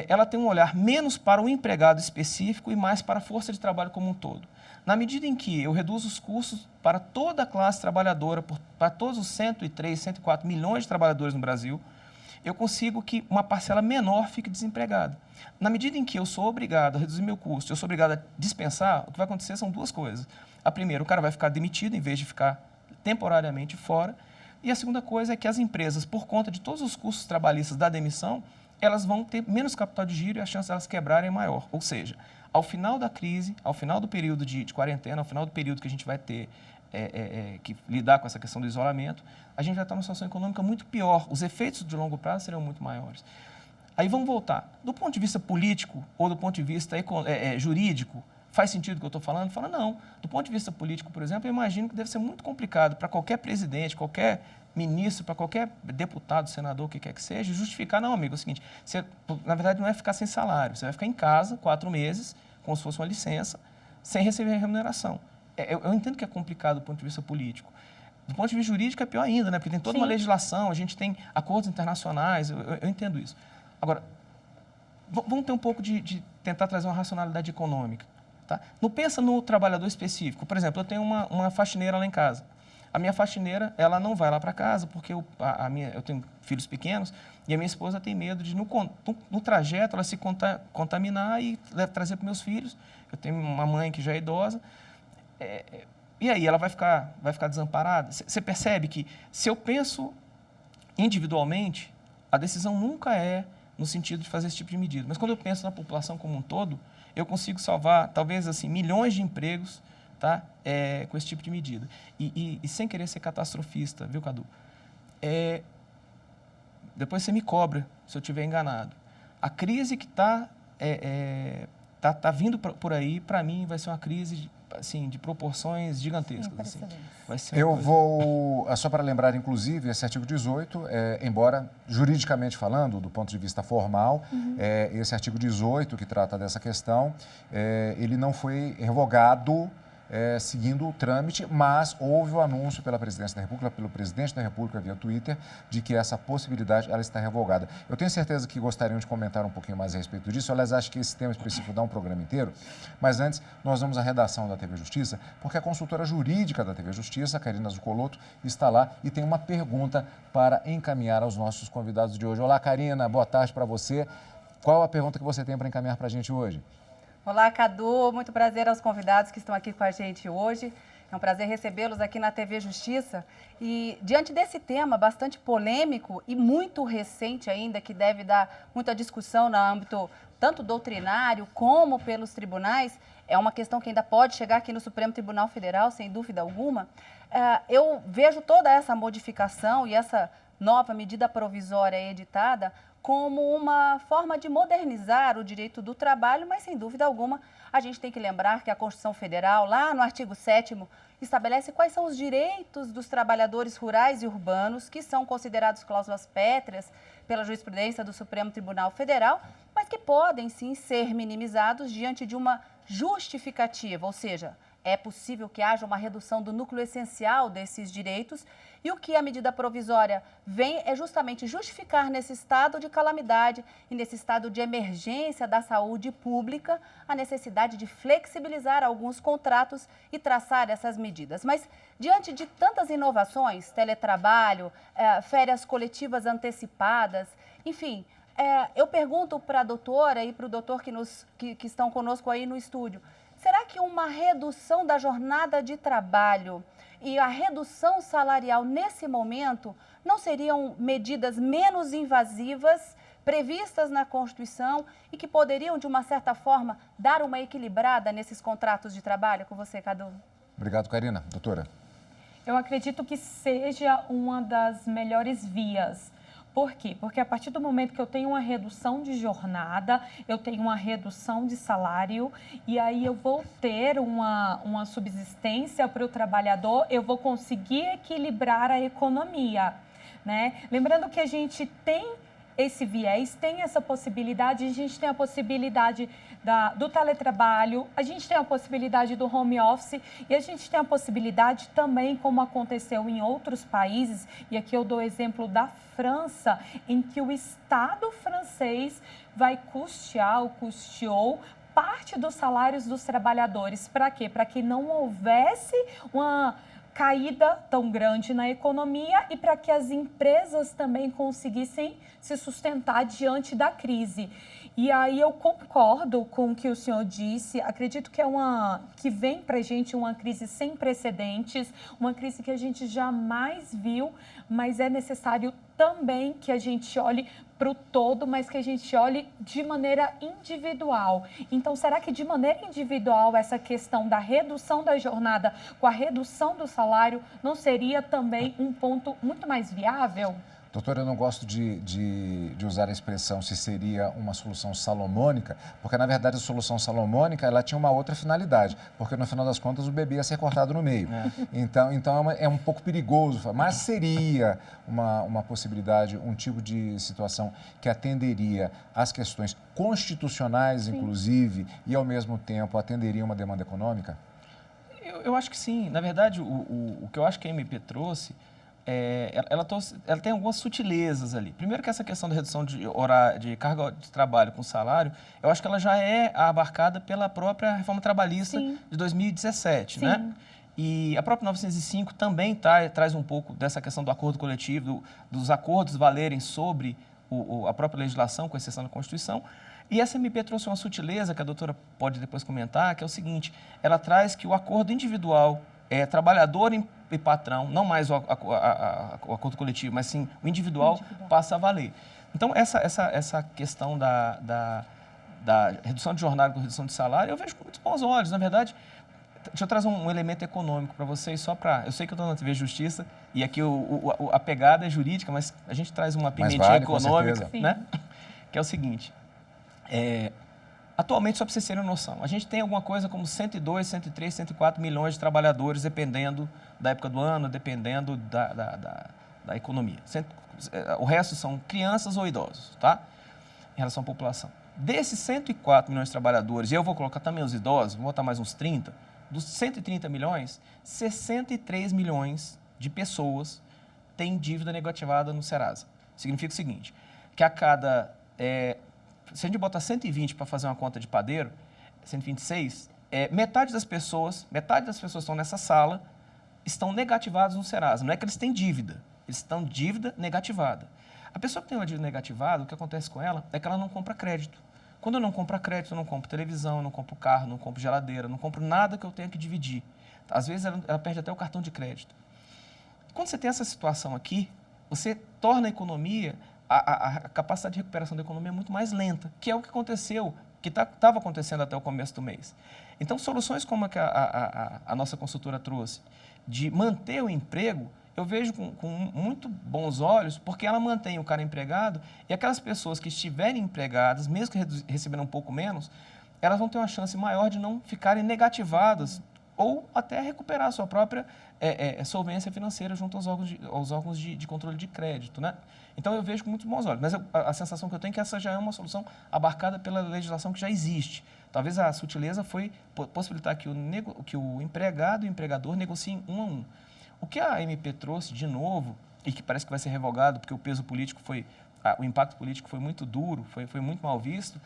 ela tem um olhar menos para o empregado específico e mais para a força de trabalho como um todo. Na medida em que eu reduzo os custos para toda a classe trabalhadora, para todos os 103, 104 milhões de trabalhadores no Brasil, eu consigo que uma parcela menor fique desempregada. Na medida em que eu sou obrigado a reduzir meu custo, eu sou obrigado a dispensar, o que vai acontecer são 2 coisas. A primeira, o cara vai ficar demitido em vez de ficar temporariamente fora. E a segunda coisa é que as empresas, por conta de todos os custos trabalhistas da demissão, elas vão ter menos capital de giro e a chance de elas quebrarem é maior. Ou seja, ao final da crise, ao final do período de quarentena, ao final do período que a gente vai ter que lidar com essa questão do isolamento, a gente vai estar numa situação econômica muito pior. Os efeitos de longo prazo serão muito maiores. Aí vamos voltar. Do ponto de vista político ou do ponto de vista jurídico, faz sentido o que eu estou falando? Fala, não. Do ponto de vista político, por exemplo, eu imagino que deve ser muito complicado para qualquer presidente, qualquer ministro, para qualquer deputado, senador, o que quer que seja, justificar, não, amigo, é o seguinte, você, na verdade, não é ficar sem salário, você vai ficar em casa 4 meses, como se fosse uma licença, sem receber remuneração. Eu entendo que é complicado do ponto de vista político. Do ponto de vista jurídico é pior ainda, né? Porque tem toda uma legislação, a gente tem acordos internacionais, eu entendo isso. Agora, vamos ter um pouco de tentar trazer uma racionalidade econômica. Tá? Não pensa no trabalhador específico. Por exemplo, eu tenho uma faxineira lá em casa. a minha faxineira, ela não vai lá para casa porque eu tenho filhos pequenos e a minha esposa tem medo de, no trajeto, ela se contaminar e trazer para meus filhos. Eu tenho uma mãe que já é idosa. E aí, ela vai ficar desamparada? Você percebe que, se eu penso individualmente, a decisão nunca é no sentido de fazer esse tipo de medida. Mas quando eu penso na população como um todo, eu consigo salvar, talvez, assim, milhões de empregos, tá? Com esse tipo de medida. E sem querer ser catastrofista, viu, Cadu? Depois você me cobra se eu estiver enganado. A crise que está vindo por aí, para mim, vai ser uma crise assim, de proporções gigantescas. Assim. Vai ser vou, só para lembrar, inclusive, esse artigo 18, embora juridicamente falando, do ponto de vista formal, esse artigo 18 que trata dessa questão, ele não foi revogado seguindo o trâmite, mas houve o anúncio pela Presidência da República, pelo Presidente da República via Twitter, de que essa possibilidade ela está revogada. Eu tenho certeza que gostariam de comentar um pouquinho mais a respeito disso. Aliás, acho que esse tema específico dá um programa inteiro, mas antes nós vamos à redação da TV Justiça, porque a consultora jurídica da TV Justiça, Karina Zucolotto, está lá e tem uma pergunta para encaminhar aos nossos convidados de hoje. Olá, Karina, boa tarde para você. Qual a pergunta que você tem para encaminhar para a gente hoje? Olá, Cadu. Muito prazer aos convidados que estão aqui com a gente hoje. É um prazer recebê-los aqui na TV Justiça. E, diante desse tema bastante polêmico e muito recente ainda, que deve dar muita discussão no âmbito tanto doutrinário como pelos tribunais, é uma questão que ainda pode chegar aqui no Supremo Tribunal Federal, sem dúvida alguma. Eu vejo toda essa modificação e essa nova medida provisória editada como uma forma de modernizar o direito do trabalho, mas, sem dúvida alguma, a gente tem que lembrar que a Constituição Federal, lá no artigo 7º, estabelece quais são os direitos dos trabalhadores rurais e urbanos, que são considerados cláusulas pétreas pela jurisprudência do Supremo Tribunal Federal, mas que podem, sim, ser minimizados diante de uma justificativa, ou seja, é possível que haja uma redução do núcleo essencial desses direitos, e o que a medida provisória vem é justamente justificar nesse estado de calamidade e nesse estado de emergência da saúde pública a necessidade de flexibilizar alguns contratos e traçar essas medidas. Mas, diante de tantas inovações, teletrabalho, férias coletivas antecipadas, enfim, eu pergunto para a doutora e para o doutor que estão conosco aí no estúdio, será que uma redução da jornada de trabalho e a redução salarial nesse momento não seriam medidas menos invasivas, previstas na Constituição e que poderiam, de uma certa forma, dar uma equilibrada nesses contratos de trabalho? Com você, Cadu. Obrigado, Karina. Doutora. Eu acredito que seja uma das melhores vias. Por quê? Porque a partir do momento que eu tenho uma redução de jornada, eu tenho uma redução de salário e aí eu vou ter uma subsistência para o trabalhador, eu vou conseguir equilibrar a economia, né? Lembrando que a gente tem esse viés, tem essa possibilidade, a gente tem a possibilidade do teletrabalho, a gente tem a possibilidade do home office e a gente tem a possibilidade também, como aconteceu em outros países, e aqui eu dou exemplo da França, em que o Estado francês vai custeou parte dos salários dos trabalhadores. Para quê? Para que não houvesse uma caída tão grande na economia e para que as empresas também conseguissem se sustentar diante da crise. E aí eu concordo com o que o senhor disse, acredito que vem para a gente uma crise sem precedentes, uma crise que a gente jamais viu, mas é necessário também que a gente olhe para o todo, mas que a gente olhe de maneira individual. Então, será que de maneira individual essa questão da redução da jornada com a redução do salário não seria também um ponto muito mais viável? Doutor, eu não gosto de usar a expressão se seria uma solução salomônica, porque, na verdade, a solução salomônica ela tinha uma outra finalidade, porque, no final das contas, o bebê ia ser cortado no meio. Então é um pouco perigoso, mas seria uma possibilidade, um tipo de situação que atenderia às questões constitucionais, inclusive, e, ao mesmo tempo, atenderia uma demanda econômica? Eu acho que sim. Na verdade, o que eu acho que a MP trouxe, ela tem algumas sutilezas ali. Primeiro que essa questão da redução de carga de trabalho com salário, eu acho que ela já é abarcada pela própria reforma trabalhista de 2017, né? E a própria 905 também traz um pouco dessa questão do acordo coletivo, dos acordos valerem sobre a própria legislação, com exceção da Constituição. E essa MP trouxe uma sutileza que a doutora pode depois comentar, que é o seguinte: ela traz que o acordo individual, trabalhador e patrão, não mais o acordo coletivo, mas sim o individual, passa a valer. Então, essa questão da redução de jornada com redução de salário, eu vejo com muitos bons olhos. Na verdade, deixa eu trazer um elemento econômico para vocês, só para... Eu sei que eu estou na TV Justiça e aqui a pegada é jurídica, mas a gente traz uma pimentinha econômica, né? Que é o seguinte, atualmente, só para vocês terem uma noção, a gente tem alguma coisa como 102, 103, 104 milhões de trabalhadores, dependendo da época do ano, dependendo da economia. O resto são crianças ou idosos, tá? Em relação à população. Desses 104 milhões de trabalhadores, e eu vou colocar também os idosos, vou botar mais uns 30, dos 130 milhões, 63 milhões de pessoas têm dívida negativada no Serasa. Significa o seguinte, que a cada... se a gente botar 120 para fazer uma conta de padeiro, 126, metade das pessoas que estão nessa sala estão negativadas no Serasa. Não é que eles têm dívida, eles estão dívida negativada. A pessoa que tem uma dívida negativada, o que acontece com ela é que ela não compra crédito. Quando eu não compro crédito, eu não compro televisão, eu não compro carro, não compro geladeira, não compro nada que eu tenha que dividir. Às vezes ela perde até o cartão de crédito. Quando você tem essa situação aqui, você torna a economia, a capacidade de recuperação da economia muito mais lenta, que é o que aconteceu, que estava acontecendo até o começo do mês. Então, soluções como a que a nossa consultora trouxe, de manter o emprego, eu vejo com muito bons olhos, porque ela mantém o cara empregado e aquelas pessoas que estiverem empregadas, mesmo que recebendo um pouco menos, elas vão ter uma chance maior de não ficarem negativadas ou até recuperar a sua própria solvência financeira junto aos órgãos de controle de crédito, né? Então, eu vejo com muitos bons olhos, mas a sensação que eu tenho é que essa já é uma solução abarcada pela legislação que já existe. Talvez a sutileza foi possibilitar que o empregado e o empregador negociem um a um. O que a MP trouxe de novo, e que parece que vai ser revogado, porque o peso político o impacto político foi muito duro, foi muito mal visto,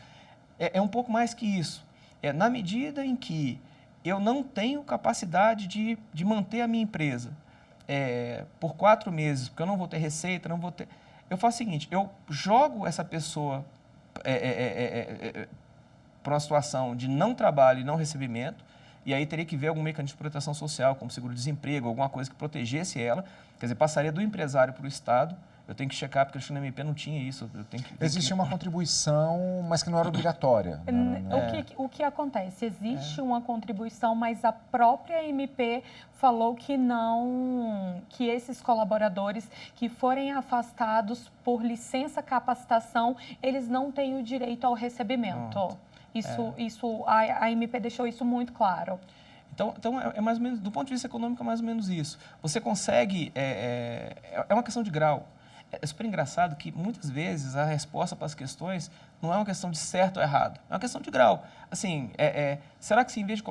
é um pouco mais que isso. Na medida em que eu não tenho capacidade de manter a minha empresa por 4 meses, porque eu não vou ter receita, não vou ter... Eu faço o seguinte, eu jogo essa pessoa para uma situação de não trabalho e não recebimento, e aí teria que ver algum mecanismo de proteção social, como seguro-desemprego, alguma coisa que protegesse ela, quer dizer, passaria do empresário para o Estado. Eu tenho que checar, porque acho que na MP não tinha isso. Existia uma contribuição, mas que não era obrigatória. O que acontece? Existe uma contribuição, mas a própria MP falou que que esses colaboradores que forem afastados por licença capacitação, eles não têm o direito ao recebimento. A MP deixou isso muito claro. Então, é mais ou menos, do ponto de vista econômico, é mais ou menos isso. Você consegue, é uma questão de grau. É super engraçado que, muitas vezes, a resposta para as questões não é uma questão de certo ou errado, é uma questão de grau. Assim, será que se, em vez de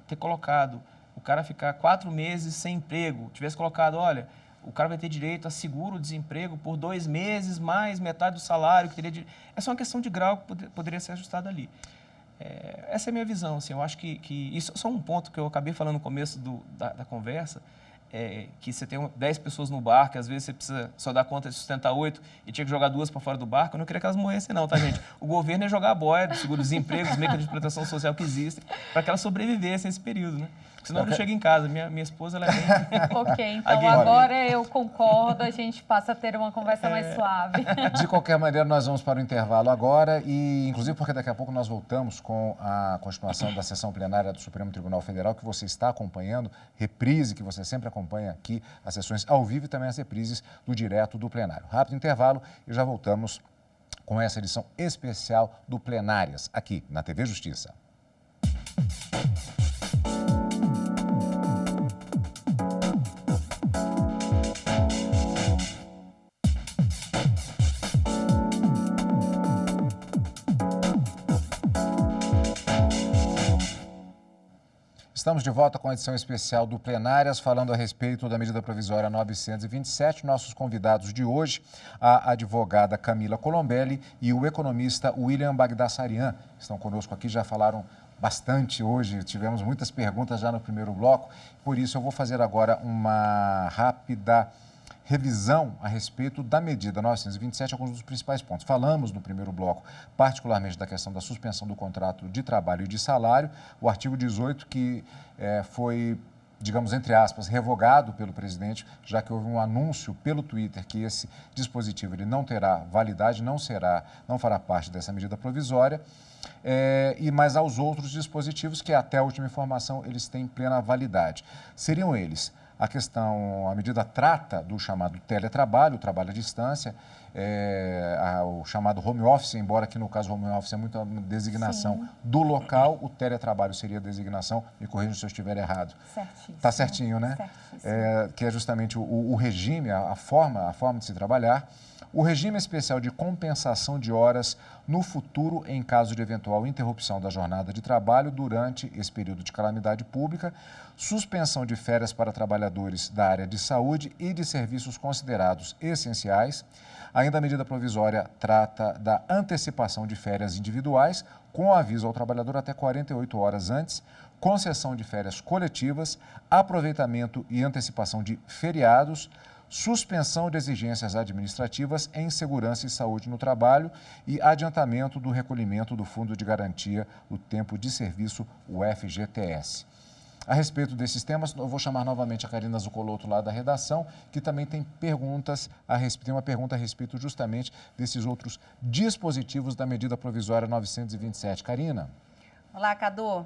ter colocado o cara ficar 4 meses sem emprego, tivesse colocado, olha, o cara vai ter direito a seguro-desemprego por 2 meses, mais metade do salário que teria de... É só uma questão de grau que poderia ser ajustada ali. Essa é a minha visão. Assim, eu acho que isso é só um ponto que eu acabei falando no começo da conversa, que você tem 10 pessoas no barco, às vezes você precisa só dar conta de sustentar 8 e tinha que jogar 2 para fora do barco. Eu não queria que elas morressem não, tá, gente? O governo ia jogar a boia do seguro-desemprego, os mecanismos de proteção social que existem, para que elas sobrevivessem esse período, né? Porque senão eu não chego em casa. Minha esposa, ela é bem... Ok, então agora eu concordo, a gente passa a ter uma conversa mais suave. De qualquer maneira, nós vamos para o intervalo agora e, inclusive, porque daqui a pouco nós voltamos com a continuação da sessão plenária do Supremo Tribunal Federal, que você está acompanhando, reprise que você sempre acompanha aqui, as sessões ao vivo e também as reprises do direto do plenário. Rápido intervalo e já voltamos com essa edição especial do Plenárias, aqui na TV Justiça. Estamos de volta com a edição especial do Plenárias, falando a respeito da medida provisória 927. Nossos convidados de hoje, a advogada Camila Colombelli e o economista William Bagdasarian, estão conosco aqui, já falaram bastante hoje, tivemos muitas perguntas já no primeiro bloco, por isso eu vou fazer agora uma rápida revisão a respeito da medida 927, alguns dos principais pontos. Falamos no primeiro bloco, particularmente da questão da suspensão do contrato de trabalho e de salário, o artigo 18 que foi, digamos, entre aspas, revogado pelo presidente, já que houve um anúncio pelo Twitter que esse dispositivo ele não terá validade, não fará parte dessa medida provisória, mas aos outros dispositivos que até a última informação eles têm plena validade. Seriam eles a medida trata do chamado teletrabalho, o trabalho à distância, o chamado home office, embora aqui no caso o home office é muito uma designação Sim. do local, o teletrabalho seria a designação, me corrija se eu estiver errado. Certíssimo. Está certinho, né? Certíssimo. Que é justamente o regime, a forma de se trabalhar. O regime especial de compensação de horas no futuro em caso de eventual interrupção da jornada de trabalho durante esse período de calamidade pública, suspensão de férias para trabalhadores da área de saúde e de serviços considerados essenciais. Ainda a medida provisória trata da antecipação de férias individuais, com aviso ao trabalhador até 48 horas antes, concessão de férias coletivas, aproveitamento e antecipação de feriados, suspensão de exigências administrativas em segurança e saúde no trabalho e adiantamento do recolhimento do Fundo de Garantia do Tempo de Serviço, o FGTS. A respeito desses temas, eu vou chamar novamente a Karina Zucolotto lá da redação, que também tem uma pergunta a respeito justamente desses outros dispositivos da medida provisória 927. Karina. Olá, Cadu.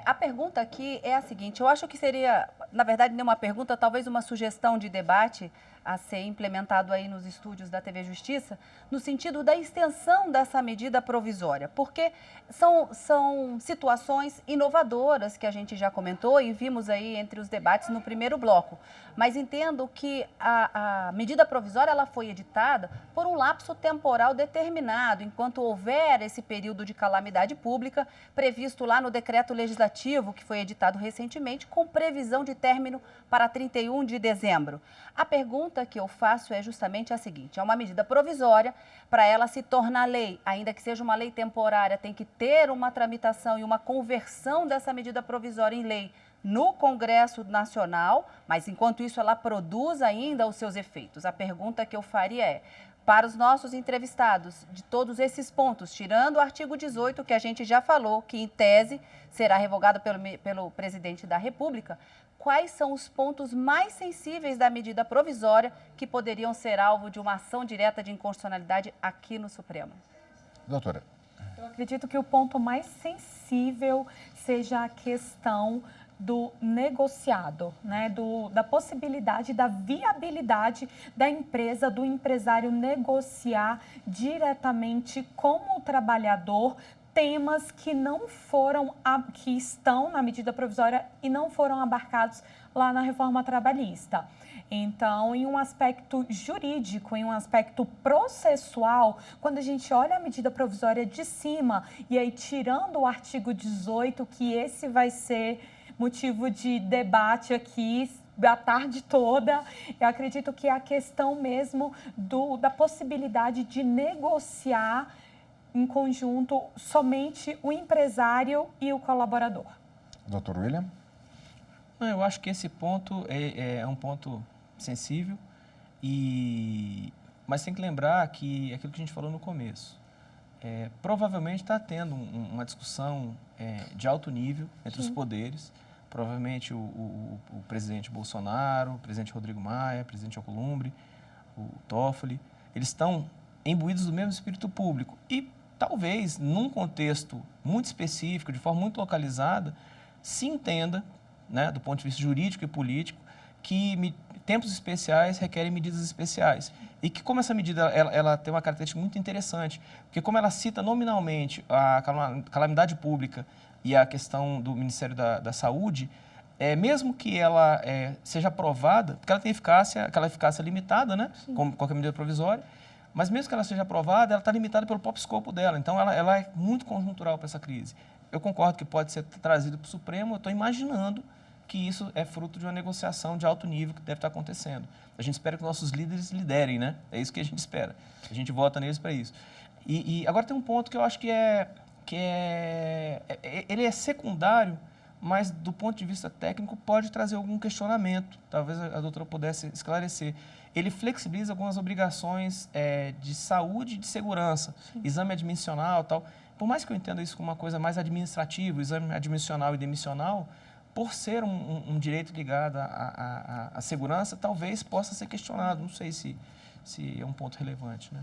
A pergunta aqui é a seguinte, eu acho que seria, na verdade, não uma pergunta, talvez uma sugestão de debate a ser implementado aí nos estúdios da TV Justiça, no sentido da extensão dessa medida provisória, porque são situações inovadoras que a gente já comentou e vimos aí entre os debates no primeiro bloco, mas entendo que a medida provisória ela foi editada por um lapso temporal determinado, enquanto houver esse período de calamidade pública previsto lá no decreto legislativo que foi editado recentemente, com previsão de término para 31 de dezembro. A pergunta que eu faço é justamente a seguinte, é uma medida provisória, para ela se tornar lei, ainda que seja uma lei temporária, tem que ter uma tramitação e uma conversão dessa medida provisória em lei no Congresso Nacional, mas enquanto isso ela produz ainda os seus efeitos. A pergunta que eu faria é, para os nossos entrevistados, de todos esses pontos, tirando o artigo 18, que a gente já falou, que em tese será revogado pelo presidente da República, quais são os pontos mais sensíveis da medida provisória que poderiam ser alvo de uma ação direta de inconstitucionalidade aqui no Supremo? Doutora. Eu acredito que o ponto mais sensível seja a questão do negociado, né? Da possibilidade, da viabilidade da empresa, do empresário negociar diretamente com o trabalhador temas que que estão na medida provisória e não foram abarcados lá na reforma trabalhista. Então, em um aspecto jurídico, em um aspecto processual, quando a gente olha a medida provisória de cima e aí tirando o artigo 18, que esse vai ser motivo de debate aqui a tarde toda, eu acredito que é a questão mesmo da possibilidade de negociar em conjunto somente o empresário e o colaborador. Doutor William? Eu acho que esse ponto é um ponto sensível, mas tem que lembrar que é aquilo que a gente falou no começo. Provavelmente está tendo uma discussão de alto nível entre os poderes. Provavelmente o presidente Bolsonaro, o presidente Rodrigo Maia, o presidente Alcolumbre, o Toffoli, eles estão imbuídos do mesmo espírito público. E talvez, num contexto muito específico, de forma muito localizada, se entenda, né, do ponto de vista jurídico e político, que tempos especiais requerem medidas especiais. E que como essa medida ela tem uma característica muito interessante, porque como ela cita nominalmente a calamidade pública e a questão do Ministério da Saúde, mesmo que ela seja aprovada, porque ela tem aquela eficácia limitada, né, como qualquer medida provisória, mas mesmo que ela seja aprovada, ela está limitada pelo próprio escopo dela. Então, ela é muito conjuntural para essa crise. Eu concordo que pode ser trazido para o Supremo, eu estou imaginando que isso é fruto de uma negociação de alto nível que deve estar acontecendo. A gente espera que nossos líderes liderem, né? É isso que a gente espera. A gente vota neles para isso. E agora tem um ponto que eu acho que é que ele é secundário, mas do ponto de vista técnico pode trazer algum questionamento. Talvez a doutora pudesse esclarecer. Ele flexibiliza algumas obrigações de saúde e de segurança, exame admissional e tal. Por mais que eu entenda isso como uma coisa mais administrativa, o exame admissional e demissional, por ser um direito ligado à segurança, talvez possa ser questionado. Não sei se é um ponto relevante, né?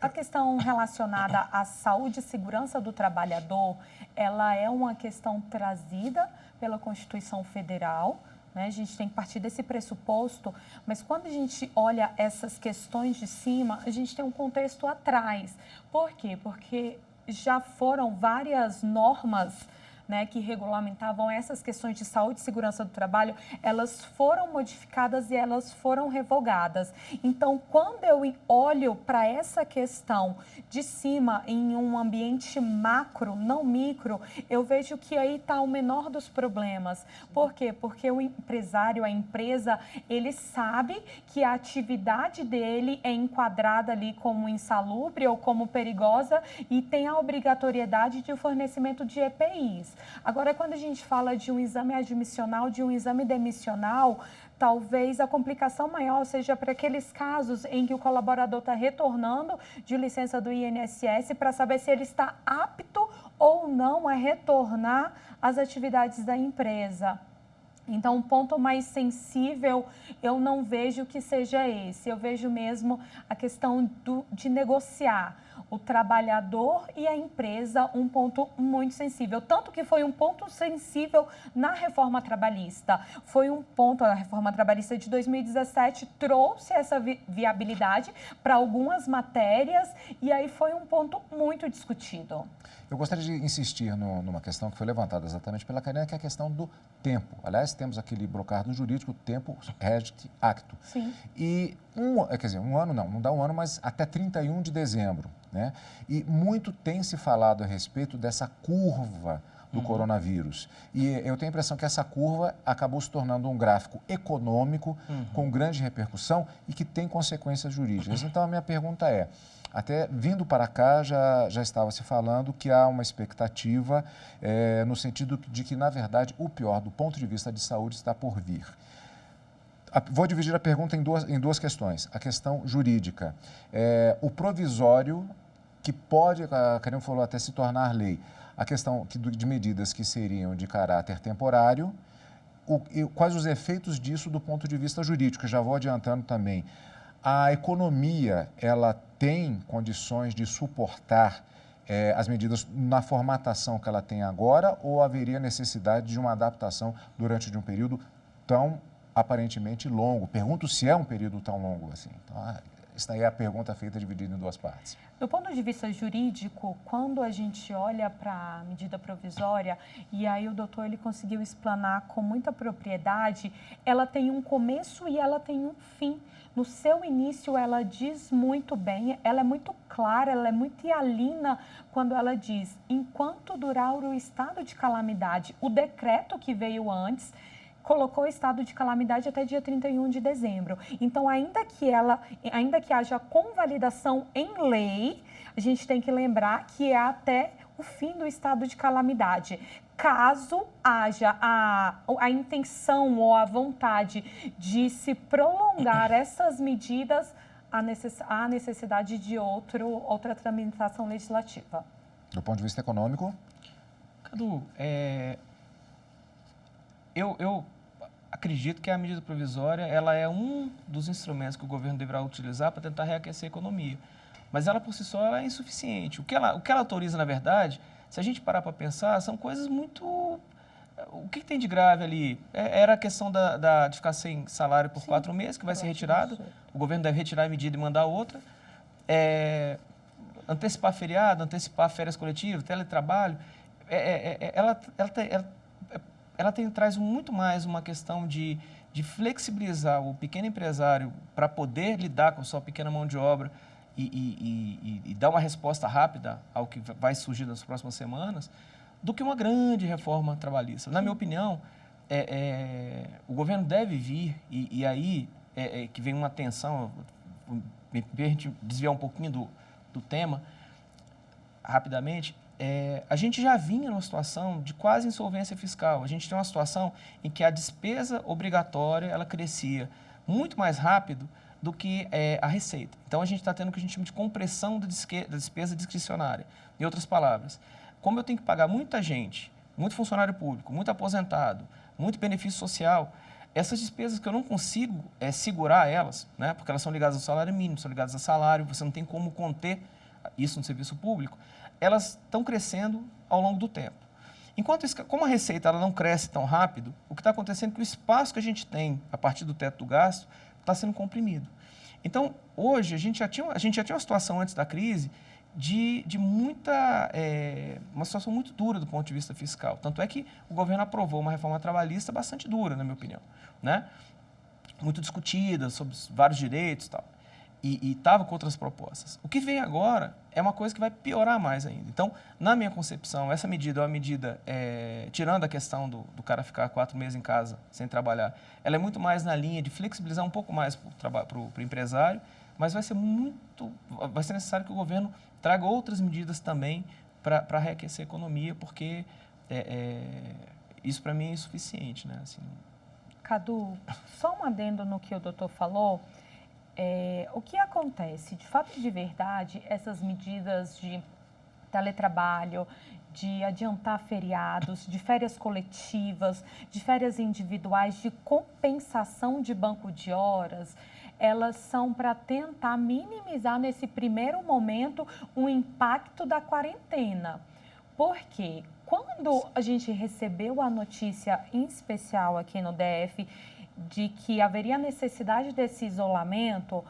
A questão relacionada à saúde e segurança do trabalhador, ela é uma questão trazida pela Constituição Federal, né? A gente tem que partir desse pressuposto, mas quando a gente olha essas questões de cima, a gente tem um contexto atrás. Por quê? Porque já foram várias normas, né, que regulamentavam essas questões de saúde e segurança do trabalho, elas foram modificadas e elas foram revogadas. Então, quando eu olho para essa questão de cima, em um ambiente macro, não micro, eu vejo que aí está o menor dos problemas. Por quê? Porque o empresário, a empresa, ele sabe que a atividade dele é enquadrada ali como insalubre ou como perigosa e tem a obrigatoriedade de fornecimento de EPIs. Agora, quando a gente fala de um exame admissional, de um exame demissional, talvez a complicação maior seja para aqueles casos em que o colaborador está retornando de licença do INSS para saber se ele está apto ou não a retornar às atividades da empresa. Então, um ponto mais sensível, eu não vejo que seja esse. Eu vejo mesmo a questão de negociar o trabalhador e a empresa, um ponto muito sensível. Tanto que foi um ponto sensível na reforma trabalhista. Foi um ponto, a reforma trabalhista de 2017 trouxe essa viabilidade para algumas matérias e aí foi um ponto muito discutido. Eu gostaria de insistir numa questão que foi levantada exatamente pela Karina, que é a questão do tempo. Aliás, temos aquele brocardo jurídico, tempo regit acto. Sim. E, quer dizer, um ano não dá um ano, mas até 31 de dezembro, né? E muito tem se falado a respeito dessa curva do coronavírus. E eu tenho a impressão que essa curva acabou se tornando um gráfico econômico com grande repercussão e que tem consequências jurídicas. Então, a minha pergunta é, até vindo para cá já estava se falando que há uma expectativa no sentido de que, na verdade, o pior do ponto de vista de saúde está por vir. Vou dividir a pergunta em duas questões. A questão jurídica. O provisório, que pode, a Karina falou, até se tornar lei. A questão de medidas que seriam de caráter temporário. Quais os efeitos disso do ponto de vista jurídico? Já vou adiantando também. A economia, ela tem condições de suportar as medidas na formatação que ela tem agora ou haveria necessidade de uma adaptação durante um período tão aparentemente longo? Pergunto se é um período tão longo assim. Então, esta aí é a pergunta feita dividida em duas partes. Do ponto de vista jurídico, quando a gente olha para a medida provisória, e aí o doutor ele conseguiu explanar com muita propriedade, ela tem um começo e ela tem um fim. No seu início, ela diz muito bem, ela é muito clara, ela é muito hialina quando ela diz, enquanto durar o estado de calamidade, o decreto que veio antes, colocou o estado de calamidade até dia 31 de dezembro. Então, ainda que haja convalidação em lei, a gente tem que lembrar que é até o fim do estado de calamidade. Caso haja a intenção ou a vontade de se prolongar essas medidas, há necessidade de outra tramitação legislativa. Do ponto de vista econômico? Cadu, eu acredito que a medida provisória ela é um dos instrumentos que o governo deverá utilizar para tentar reaquecer a economia. Mas ela, por si só, ela é insuficiente. O que ela autoriza, na verdade, se a gente parar para pensar, são coisas muito... O que tem de grave ali? Era a questão de ficar sem salário por 4 meses, que vai ser retirado. O governo deve retirar a medida e mandar outra. Antecipar feriado, antecipar férias coletivas, teletrabalho. Ela traz muito mais uma questão de flexibilizar o pequeno empresário para poder lidar com a sua pequena mão de obra e dar uma resposta rápida ao que vai surgir nas próximas semanas, do que uma grande reforma trabalhista. Na minha opinião, o governo deve vir, e aí que vem uma tensão, me permite desviar um pouquinho do tema, rapidamente, a gente já vinha numa situação de quase insolvência fiscal. A gente tem uma situação em que a despesa obrigatória ela crescia muito mais rápido do que a receita. Então, a gente está tendo o que a gente chama de compressão da despesa discricionária. Em outras palavras, como eu tenho que pagar muita gente, muito funcionário público, muito aposentado, muito benefício social, essas despesas que eu não consigo segurar elas, né, porque elas são ligadas ao salário mínimo, são ligadas a salário, você não tem como conter isso no serviço público, elas estão crescendo ao longo do tempo. Enquanto isso, como a receita ela não cresce tão rápido, o que está acontecendo é que o espaço que a gente tem a partir do teto do gasto está sendo comprimido. Então, hoje, a gente já tinha uma situação antes da crise de uma situação muito dura do ponto de vista fiscal. Tanto é que o governo aprovou uma reforma trabalhista bastante dura, na minha opinião, né? Muito discutida sobre vários direitos e tal. E estava com outras propostas. O que vem agora é uma coisa que vai piorar mais ainda. Então, na minha concepção, essa medida é uma medida, tirando a questão do cara ficar 4 meses em casa sem trabalhar, ela é muito mais na linha de flexibilizar um pouco mais para o empresário, mas vai ser necessário que o governo traga outras medidas também para reaquecer a economia, porque isso para mim é insuficiente, né? Assim, Cadu, só um adendo no que o doutor falou. O que acontece? De fato e de verdade, essas medidas de teletrabalho, de adiantar feriados, de férias coletivas, de férias individuais, de compensação de banco de horas, elas são para tentar minimizar nesse primeiro momento o impacto da quarentena. Porque quando a gente recebeu a notícia em especial aqui no DF de que haveria necessidade desse isolamento,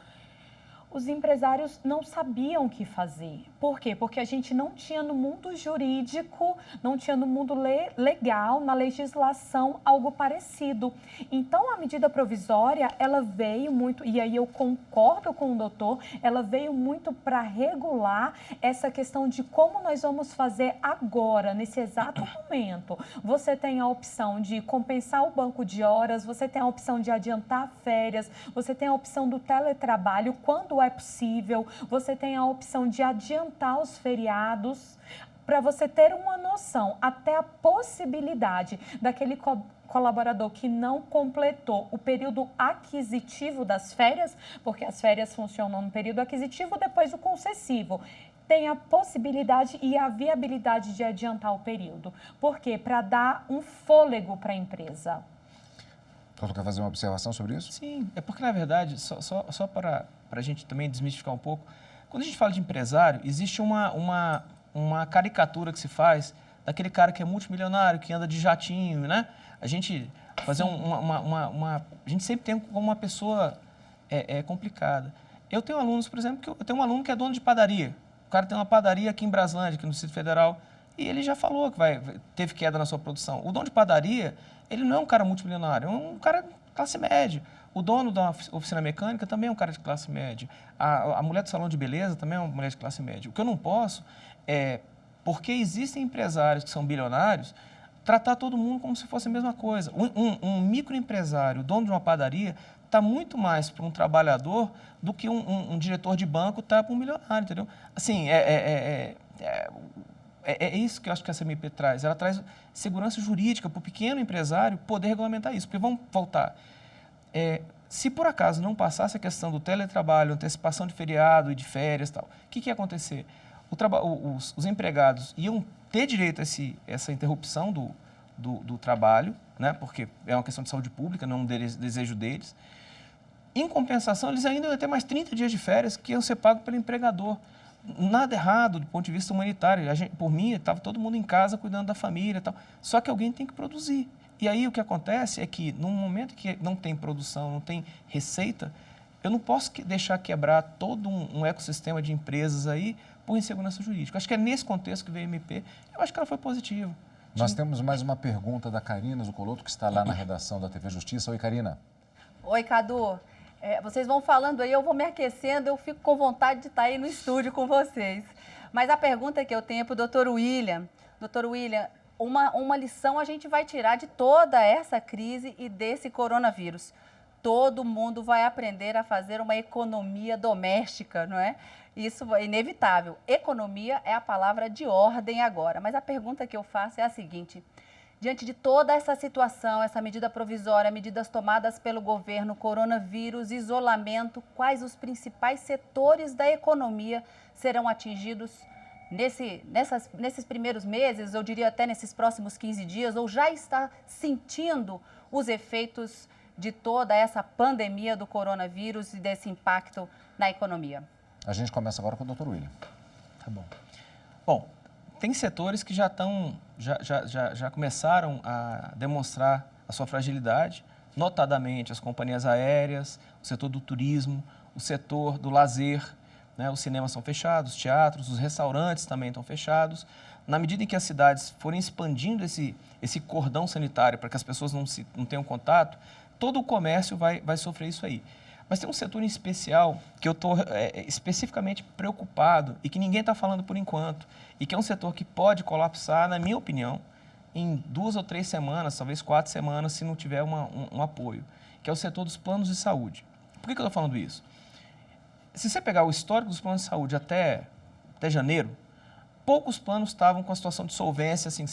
os empresários não sabiam o que fazer. Por quê? Porque a gente não tinha no mundo jurídico, não tinha no mundo legal, na legislação, algo parecido. Então, a medida provisória, ela veio muito, e aí eu concordo com o doutor, ela veio muito para regular essa questão de como nós vamos fazer agora, nesse exato momento. Você tem a opção de compensar o banco de horas, você tem a opção de adiantar férias, você tem a opção do teletrabalho, quando é possível, você tem a opção de adiantar os feriados, para você ter uma noção, até a possibilidade daquele colaborador que não completou o período aquisitivo das férias, porque as férias funcionam no período aquisitivo, depois o concessivo, tem a possibilidade e a viabilidade de adiantar o período. Por quê? Para dar um fôlego para a empresa. Você quer fazer uma observação sobre isso? Sim, é porque, na verdade, só para a gente também desmistificar um pouco, quando a gente fala de empresário, existe uma caricatura que se faz daquele cara que é multimilionário, que anda de jatinho, né? A gente fazer a gente sempre tem como uma pessoa complicada. Eu tenho alunos, por exemplo, eu tenho um aluno que é dono de padaria. O cara tem uma padaria aqui em Braslândia, aqui no Distrito Federal, e ele já falou que teve queda na sua produção. O dono de padaria, ele não é um cara multimilionário, é um cara de classe média. O dono da oficina mecânica também é um cara de classe média. A mulher do salão de beleza também é uma mulher de classe média. O que eu não posso porque existem empresários que são bilionários, tratar todo mundo como se fosse a mesma coisa. Um microempresário, dono de uma padaria, está muito mais para um trabalhador do que um diretor de banco está para um milionário, entendeu? Assim, é isso que eu acho que essa MP traz. Ela traz segurança jurídica para o pequeno empresário poder regulamentar isso. Porque vamos voltar. Se por acaso não passasse a questão do teletrabalho, antecipação de feriado e de férias e tal, o que ia acontecer? Os empregados iam ter direito a essa interrupção do trabalho, né? Porque é uma questão de saúde pública, não um desejo deles. Em compensação, eles ainda iam ter mais 30 dias de férias que iam ser pagos pelo empregador. Nada errado do ponto de vista humanitário. Por mim, estava todo mundo em casa cuidando da família e tal. Só que alguém tem que produzir. E aí o que acontece é que, num momento que não tem produção, não tem receita, eu não posso deixar quebrar todo um ecossistema de empresas aí por insegurança jurídica. Acho que é nesse contexto que veio a MP. Eu acho que ela foi positiva. Nós temos mais uma pergunta da Karina Zucoloto, que está lá na redação da TV Justiça. Oi, Karina. Oi, Cadu. Vocês vão falando aí, eu vou me aquecendo, eu fico com vontade de estar aí no estúdio com vocês. Mas a pergunta que eu tenho é para o doutor William. Doutor William, uma lição a gente vai tirar de toda essa crise e desse coronavírus. todo mundo vai aprender a fazer uma economia doméstica, não é? Isso é inevitável. Economia é a palavra de ordem agora. Mas a pergunta que eu faço é a seguinte: diante de toda essa situação, essa medida provisória, medidas tomadas pelo governo, coronavírus, isolamento, quais os principais setores da economia serão atingidos nesses primeiros meses, eu diria até nesses próximos 15 dias, ou já está sentindo os efeitos de toda essa pandemia do coronavírus e desse impacto na economia? A gente começa agora com o Dr. William. Tá bom. Bom, tem setores que já começaram a demonstrar a sua fragilidade, notadamente as companhias aéreas, o setor do turismo, o setor do lazer, né? Os cinemas são fechados, os teatros, os restaurantes também estão fechados. Na medida em que as cidades forem expandindo esse cordão sanitário para que as pessoas não tenham contato, todo o comércio vai sofrer isso aí. Mas tem um setor em especial que eu estou especificamente preocupado e que ninguém está falando por enquanto, e que é um setor que pode colapsar, na minha opinião, em 2 ou 3 semanas, talvez 4 semanas, se não tiver um apoio, que é o setor dos planos de saúde. Por que eu estou falando isso? Se você pegar o histórico dos planos de saúde até janeiro, poucos planos estavam com a situação de solvência, assim, que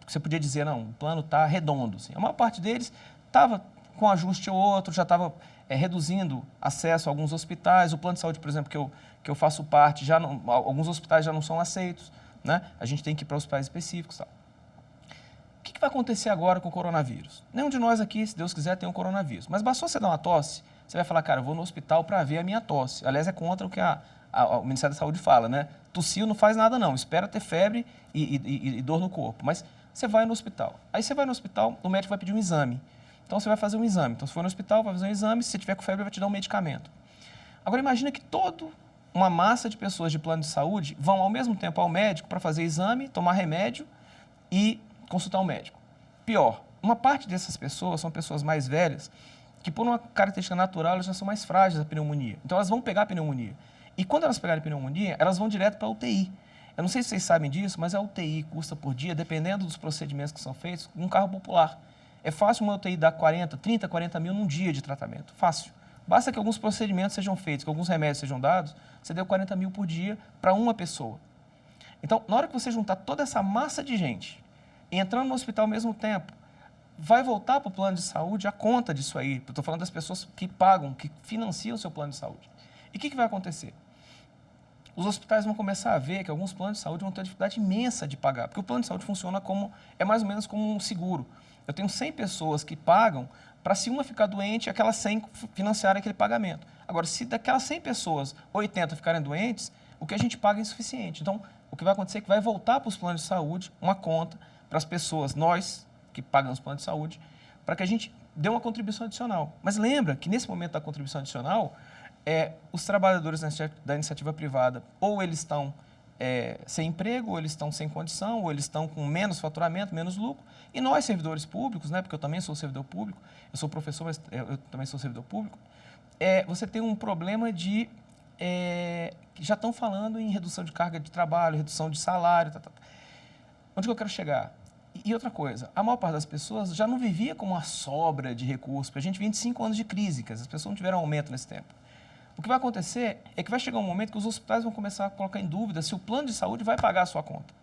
você podia dizer, não, o plano está redondo. Assim. A maior parte deles estava com ajuste ou outro, já estava reduzindo acesso a alguns hospitais. O plano de saúde, por exemplo, que eu faço parte, alguns hospitais já não são aceitos, né? A gente tem que ir para hospitais específicos. Tal. O que vai acontecer agora com o coronavírus? Nenhum de nós aqui, se Deus quiser, tem um coronavírus. Mas bastou você dar uma tosse, você vai falar, cara, eu vou no hospital para ver a minha tosse. Aliás, é contra o que o Ministério da Saúde fala, né? Tossiu, não faz nada não, espera ter febre e dor no corpo. Mas você vai no hospital. Aí você vai no hospital, o médico vai pedir um exame. Então, você vai fazer um exame. Então, se for no hospital, vai fazer um exame. Se você tiver com febre, vai te dar um medicamento. Agora, imagina que toda uma massa de pessoas de plano de saúde vão ao mesmo tempo ao médico para fazer exame, tomar remédio e consultar um médico. Pior, uma parte dessas pessoas são pessoas mais velhas que, por uma característica natural, elas já são mais frágeis à pneumonia. Então, elas vão pegar a pneumonia. E quando elas pegarem a pneumonia, elas vão direto para a UTI. Eu não sei se vocês sabem disso, mas a UTI custa por dia, dependendo dos procedimentos que são feitos, um carro popular. É fácil uma UTI dar 30, 40 mil num dia de tratamento. Fácil. Basta que alguns procedimentos sejam feitos, que alguns remédios sejam dados, você deu 40 mil por dia para uma pessoa. Então, na hora que você juntar toda essa massa de gente e entrando no hospital ao mesmo tempo, vai voltar para o plano de saúde a conta disso aí. Eu estou falando das pessoas que pagam, que financiam o seu plano de saúde. E o que vai acontecer? Os hospitais vão começar a ver que alguns planos de saúde vão ter dificuldade imensa de pagar, porque o plano de saúde funciona é mais ou menos como um seguro. Eu tenho 100 pessoas que pagam para, se uma ficar doente, aquelas 100 financiarem aquele pagamento. Agora, se daquelas 100 pessoas, 80 ficarem doentes, o que a gente paga é insuficiente. Então, o que vai acontecer é que vai voltar para os planos de saúde uma conta para as pessoas, nós que pagamos planos de saúde, para que a gente dê uma contribuição adicional. Mas lembra que, nesse momento da contribuição adicional, os trabalhadores da iniciativa privada, ou eles estão sem emprego, ou eles estão sem condição, ou eles estão com menos faturamento, menos lucro. E nós, servidores públicos, né, porque eu também sou servidor público, eu sou professor, mas eu também sou servidor público, você tem um problema de... já estão falando em redução de carga de trabalho, redução de salário, Onde que eu quero chegar? E outra coisa, a maior parte das pessoas já não vivia com uma sobra de recursos, porque a gente vem de 5 anos de crise, que as pessoas não tiveram aumento nesse tempo. O que vai acontecer é que vai chegar um momento que os hospitais vão começar a colocar em dúvida se o plano de saúde vai pagar a sua conta.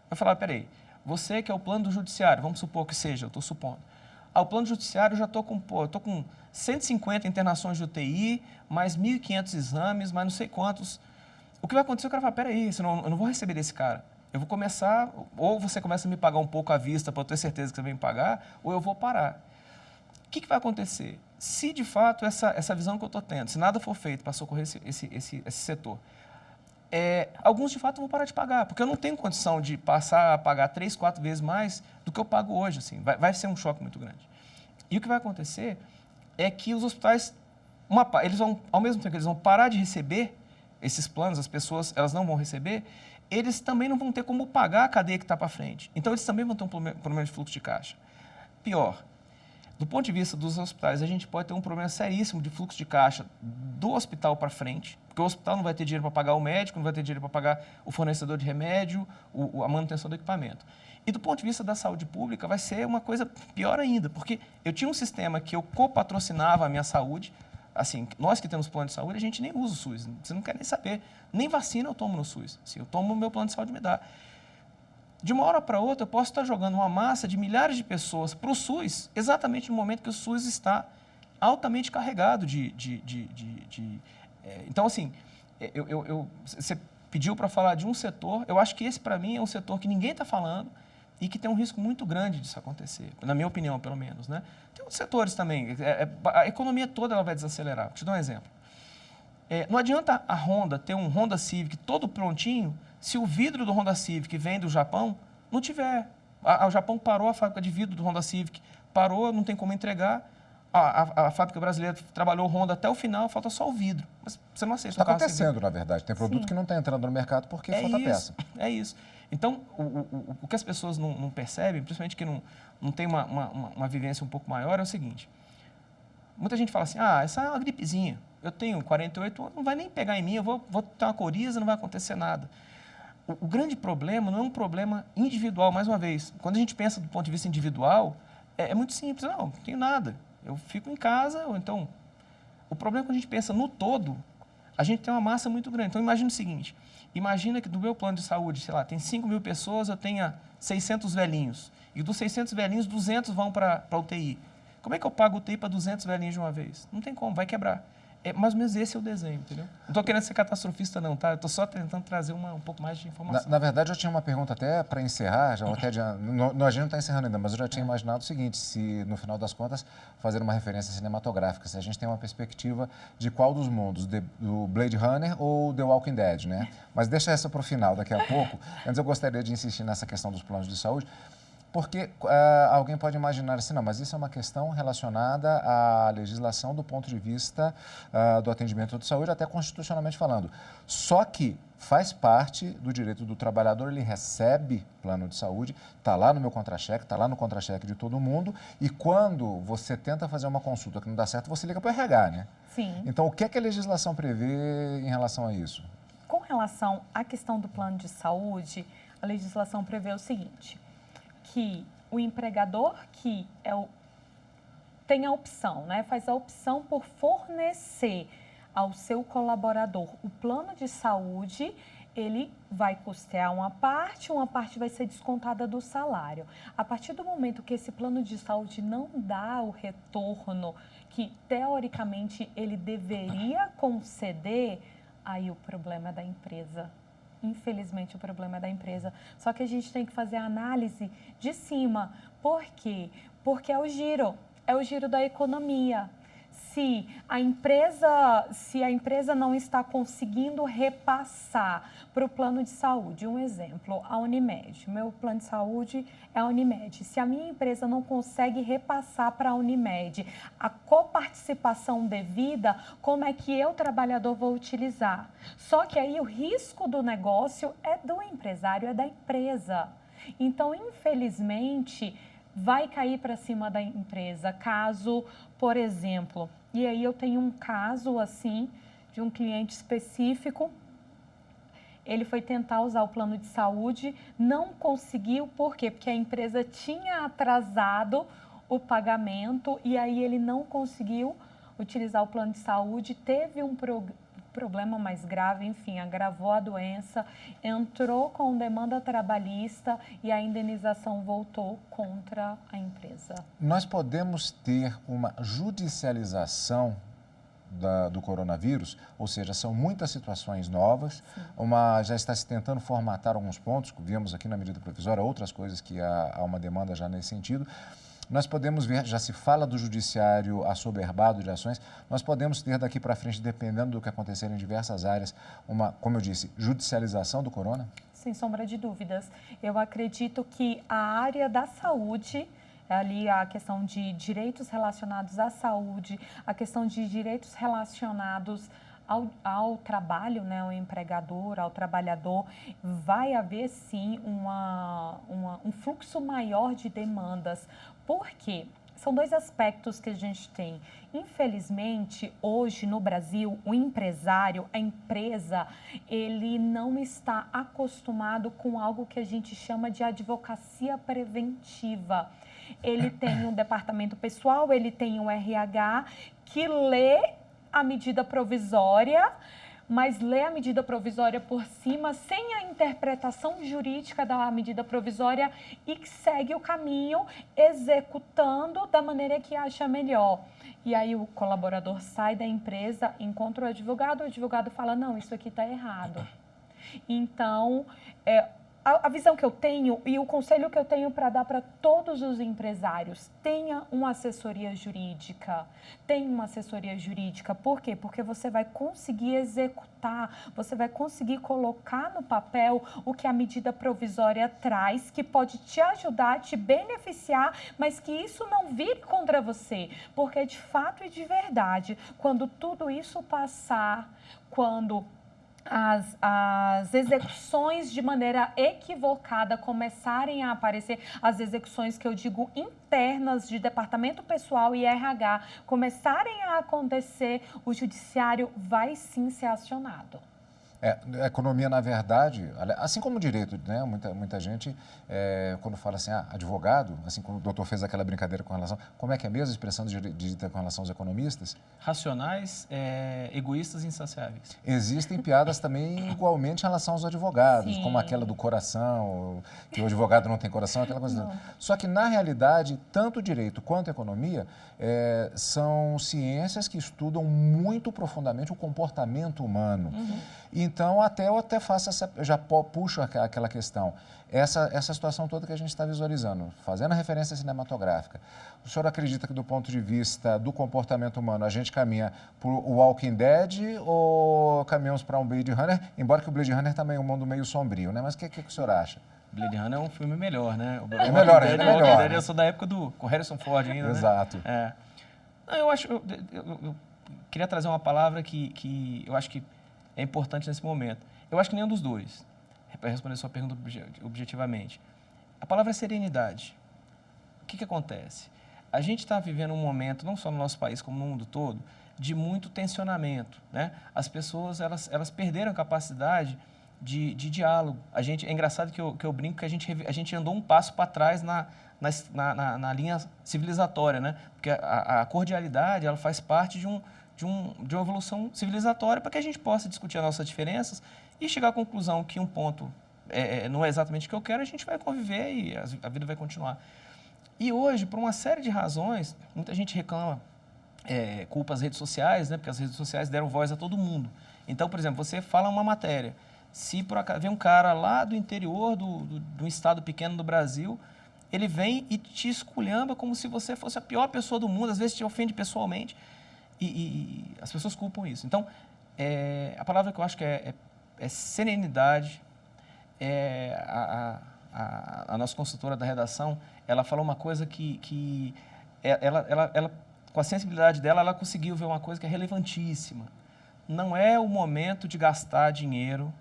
Vai falar, peraí, você que é o plano do judiciário, vamos supor que seja, eu estou supondo. O plano judiciário eu já estou com 150 internações de UTI, mais 1.500 exames, mais não sei quantos. O que vai acontecer? O cara fala, peraí, eu não vou receber desse cara. Eu vou começar, ou você começa a me pagar um pouco à vista para eu ter certeza que você vai me pagar, ou eu vou parar. O que vai acontecer? Se, de fato, essa visão que eu estou tendo, se nada for feito para socorrer esse setor, alguns, de fato, vão parar de pagar, porque eu não tenho condição de passar a pagar 3, 4 vezes mais do que eu pago hoje. Assim, vai ser um choque muito grande. E o que vai acontecer é que os hospitais, eles vão, ao mesmo tempo que eles vão parar de receber esses planos, as pessoas elas não vão receber, eles também não vão ter como pagar a cadeia que está para frente. Então, eles também vão ter um problema de fluxo de caixa. Pior, Do ponto de vista dos hospitais, a gente pode ter um problema seríssimo de fluxo de caixa do hospital para frente, porque o hospital não vai ter dinheiro para pagar o médico, não vai ter dinheiro para pagar o fornecedor de remédio, a manutenção do equipamento. E do ponto de vista da saúde pública, vai ser uma coisa pior ainda, porque eu tinha um sistema que eu copatrocinava a minha saúde. Assim, nós que temos plano de saúde, a gente nem usa o SUS, você não quer nem saber. Nem vacina eu tomo no SUS, assim, eu tomo o meu plano de saúde me dá. De uma hora para outra, eu posso estar jogando uma massa de milhares de pessoas para o SUS, exatamente no momento que o SUS está altamente carregado Então, assim, você pediu para falar de um setor, eu acho que esse, para mim, é um setor que ninguém está falando e que tem um risco muito grande disso acontecer, na minha opinião, pelo menos, né? Tem outros setores também, a economia toda ela vai desacelerar. Vou te dar um exemplo. Não adianta a Honda ter um Honda Civic todo prontinho se o vidro do Honda Civic vem do Japão, não tiver. O Japão parou a fábrica de vidro do Honda Civic, parou, não tem como entregar. A fábrica brasileira trabalhou o Honda até o final, falta só o vidro. Mas você não aceita Está um carro acontecendo, sem na verdade. Tem produto que não está entrando no mercado porque falta peça. É isso. Então, o que as pessoas não percebem, principalmente que não tem uma vivência um pouco maior, é o seguinte. Muita gente fala assim, essa é uma gripezinha. Eu tenho 48 anos, não vai nem pegar em mim, eu vou ter uma coriza, não vai acontecer nada. O grande problema não é um problema individual, mais uma vez. Quando a gente pensa do ponto de vista individual, é muito simples. Não tenho nada. Eu fico em casa, ou então... O problema é quando a gente pensa no todo, a gente tem uma massa muito grande. Então, imagina o seguinte. Imagina que do meu plano de saúde, sei lá, tem 5.000 pessoas, eu tenha 600 velhinhos. E dos 600 velhinhos, 200 vão para a UTI. Como é que eu pago UTI para 200 velhinhos de uma vez? Não tem como, vai quebrar. Mais ou menos esse é o desenho, entendeu? Não estou querendo ser catastrofista não, tá? Estou só tentando trazer um pouco mais de informação. Na verdade, eu tinha uma pergunta até para encerrar, já até a gente não está encerrando ainda, mas eu já tinha imaginado o seguinte, se no final das contas fazer uma referência cinematográfica, se a gente tem uma perspectiva de qual dos mundos, do Blade Runner ou The Walking Dead, né? Mas deixa essa para o final daqui a pouco. Antes eu gostaria de insistir nessa questão dos planos de saúde, porque alguém pode imaginar assim, não, mas isso é uma questão relacionada à legislação do ponto de vista do atendimento de saúde, até constitucionalmente falando. Só que faz parte do direito do trabalhador, ele recebe plano de saúde, está lá no meu contra-cheque, está lá no contra-cheque de todo mundo, e quando você tenta fazer uma consulta que não dá certo, você liga para o RH, né? Sim. Então, o que é que a legislação prevê em relação a isso? Com relação à questão do plano de saúde, a legislação prevê o seguinte, que o empregador que tem a opção, né, faz a opção por fornecer ao seu colaborador o plano de saúde, ele vai custear uma parte vai ser descontada do salário. A partir do momento que esse plano de saúde não dá o retorno que, teoricamente, ele deveria conceder, aí o problema é da empresa. Infelizmente, o problema é da empresa. Só que a gente tem que fazer a análise de cima. Por quê? Porque é o giro da economia. Se a empresa não está conseguindo repassar para o plano de saúde, um exemplo, a Unimed, meu plano de saúde é a Unimed. Se a minha empresa não consegue repassar para a Unimed a coparticipação devida, como é que eu, trabalhador, vou utilizar? Só que aí o risco do negócio é do empresário, é da empresa. Então, infelizmente, vai cair para cima da empresa, caso, por exemplo, e aí eu tenho um caso assim, de um cliente específico, ele foi tentar usar o plano de saúde, não conseguiu, por quê? Porque a empresa tinha atrasado o pagamento e aí ele não conseguiu utilizar o plano de saúde, teve um problema mais grave, enfim, agravou a doença, entrou com demanda trabalhista e a indenização voltou contra a empresa. Nós podemos ter uma judicialização do coronavírus, ou seja, são muitas situações novas, já está se tentando formatar alguns pontos, vimos aqui na medida provisória, outras coisas que há uma demanda já nesse sentido. Nós podemos ver, já se fala do judiciário assoberbado de ações, nós podemos ter daqui para frente, dependendo do que acontecer em diversas áreas, como eu disse, judicialização do corona? Sem sombra de dúvidas. Eu acredito que a área da saúde, ali a questão de direitos relacionados à saúde, a questão de direitos relacionados ao trabalho, né, ao empregador, ao trabalhador, vai haver sim um fluxo maior de demandas. Por quê? São dois aspectos que a gente tem. Infelizmente, hoje no Brasil, o empresário, a empresa, ele não está acostumado com algo que a gente chama de advocacia preventiva. Ele tem um departamento pessoal, ele tem um RH que lê a medida provisória, mas lê a medida provisória por cima, sem a interpretação jurídica da medida provisória e que segue o caminho executando da maneira que acha melhor. E aí o colaborador sai da empresa, encontra o advogado fala, não, isso aqui está errado. Então, a visão que eu tenho e o conselho que eu tenho para dar para todos os empresários, tenha uma assessoria jurídica. Tenha uma assessoria jurídica. Por quê? Porque você vai conseguir executar, você vai conseguir colocar no papel o que a medida provisória traz, que pode te ajudar, te beneficiar, mas que isso não vire contra você. Porque de fato e de verdade, quando tudo isso passar, quando as execuções de maneira equivocada começarem a aparecer, as execuções que eu digo internas de departamento pessoal e RH começarem a acontecer, o judiciário vai sim ser acionado. A economia, na verdade, assim como o direito, né? Muita gente, quando fala assim, advogado, assim como o doutor fez aquela brincadeira com relação... Como é que é mesmo a expressão dita com relação aos economistas? Racionais, egoístas e insaciáveis. Existem piadas também igualmente em relação aos advogados, Sim. como aquela do coração, que o advogado não tem coração, aquela coisa. Só que, na realidade, tanto o direito quanto a economia são ciências que estudam muito profundamente o comportamento humano. Então, eu até faço já puxo aquela questão. Essa situação toda que a gente está visualizando, fazendo a referência cinematográfica. O senhor acredita que, do ponto de vista do comportamento humano, a gente caminha para o Walking Dead ou caminhamos para um Blade Runner? Embora que o Blade Runner também é um mundo meio sombrio, né? Mas o que o senhor acha? Blade Runner é um filme melhor, né? É melhor, é melhor. Walking Dead, eu sou da época com Harrison Ford ainda, né? Exato. Não, eu queria trazer uma palavra que eu acho que é importante nesse momento. Eu acho que nenhum dos dois, para responder a sua pergunta objetivamente. A palavra é serenidade. O que acontece? A gente está vivendo um momento, não só no nosso país, como no mundo todo, de muito tensionamento, né? As pessoas, elas perderam a capacidade de diálogo. É engraçado que eu brinco que a gente andou um passo para trás na linha civilizatória, né? Porque a cordialidade, ela faz parte de uma evolução civilizatória para que a gente possa discutir as nossas diferenças e chegar à conclusão que um ponto não é exatamente o que eu quero, a gente vai conviver e a vida vai continuar. E hoje, por uma série de razões, muita gente reclama, culpa as redes sociais, né? Porque as redes sociais deram voz a todo mundo. Então, por exemplo, você fala uma matéria, se por acaso vem um cara lá do interior do estado pequeno do Brasil, ele vem e te esculhamba como se você fosse a pior pessoa do mundo, às vezes te ofende pessoalmente. E as pessoas culpam isso. Então, a palavra que eu acho que é serenidade. A nossa consultora da redação, ela falou uma coisa que ela, com a sensibilidade dela, ela conseguiu ver uma coisa que é relevantíssima. Não é o momento de gastar dinheiro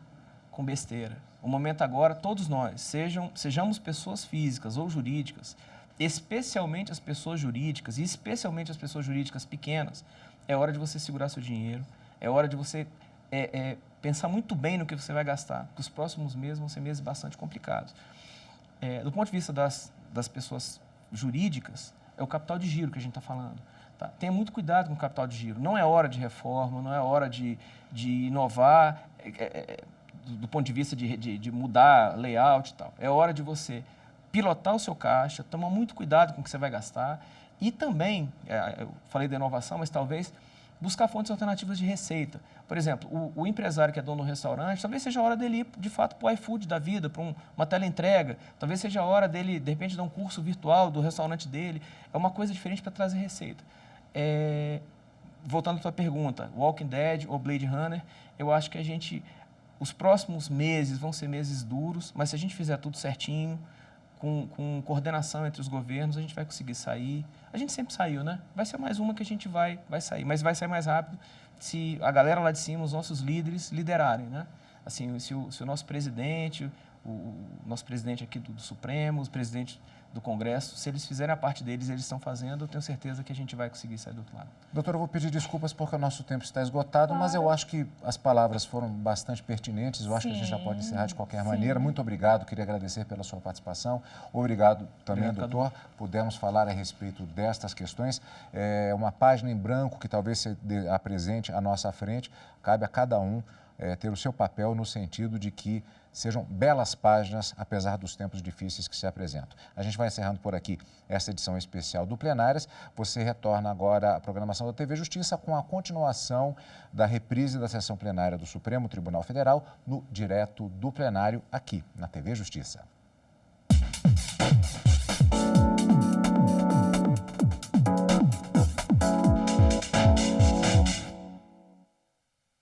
com besteira. O momento agora, todos nós, sejamos pessoas físicas ou jurídicas, especialmente as pessoas jurídicas, e especialmente as pessoas jurídicas pequenas, é hora de você segurar seu dinheiro, é hora de você pensar muito bem no que você vai gastar, porque os próximos meses vão ser meses bastante complicados. Do ponto de vista das pessoas jurídicas, é o capital de giro que a gente está falando. Tá? Tenha muito cuidado com o capital de giro. Não é hora de reforma, não é hora de inovar, do ponto de vista de mudar layout e tal. É hora de você pilotar o seu caixa, tomar muito cuidado com o que você vai gastar e também, eu falei da inovação, mas talvez buscar fontes alternativas de receita. Por exemplo, o empresário que é dono do restaurante, talvez seja a hora dele ir, de fato, para o iFood da vida, para uma teleentrega. Talvez seja a hora dele, de repente, dar um curso virtual do restaurante dele. É uma coisa diferente para trazer receita. Voltando à tua pergunta, Walking Dead ou Blade Runner, eu acho que os próximos meses vão ser meses duros, mas se a gente fizer tudo certinho, com coordenação entre os governos, a gente vai conseguir sair. A gente sempre saiu, né? Vai ser mais uma que a gente vai sair, mas vai sair mais rápido se a galera lá de cima, os nossos líderes, liderarem, né? Assim, se o nosso presidente, o nosso presidente aqui do Supremo, os presidentes do Congresso, se eles fizerem a parte deles, eles estão fazendo, eu tenho certeza que a gente vai conseguir sair do outro lado. Doutora, eu vou pedir desculpas porque o nosso tempo está esgotado, mas eu acho que as palavras foram bastante pertinentes, eu acho que a gente já pode encerrar de qualquer maneira. Muito obrigado, queria agradecer pela sua participação. Obrigado também, doutor, pudemos falar a respeito destas questões. É uma página em branco que talvez se apresente à nossa frente, cabe a cada um ter o seu papel no sentido de que sejam belas páginas, apesar dos tempos difíceis que se apresentam. A gente vai encerrando por aqui essa edição especial do Plenárias. Você retorna agora à programação da TV Justiça com a continuação da reprise da sessão plenária do Supremo Tribunal Federal no Direto do Plenário aqui na TV Justiça.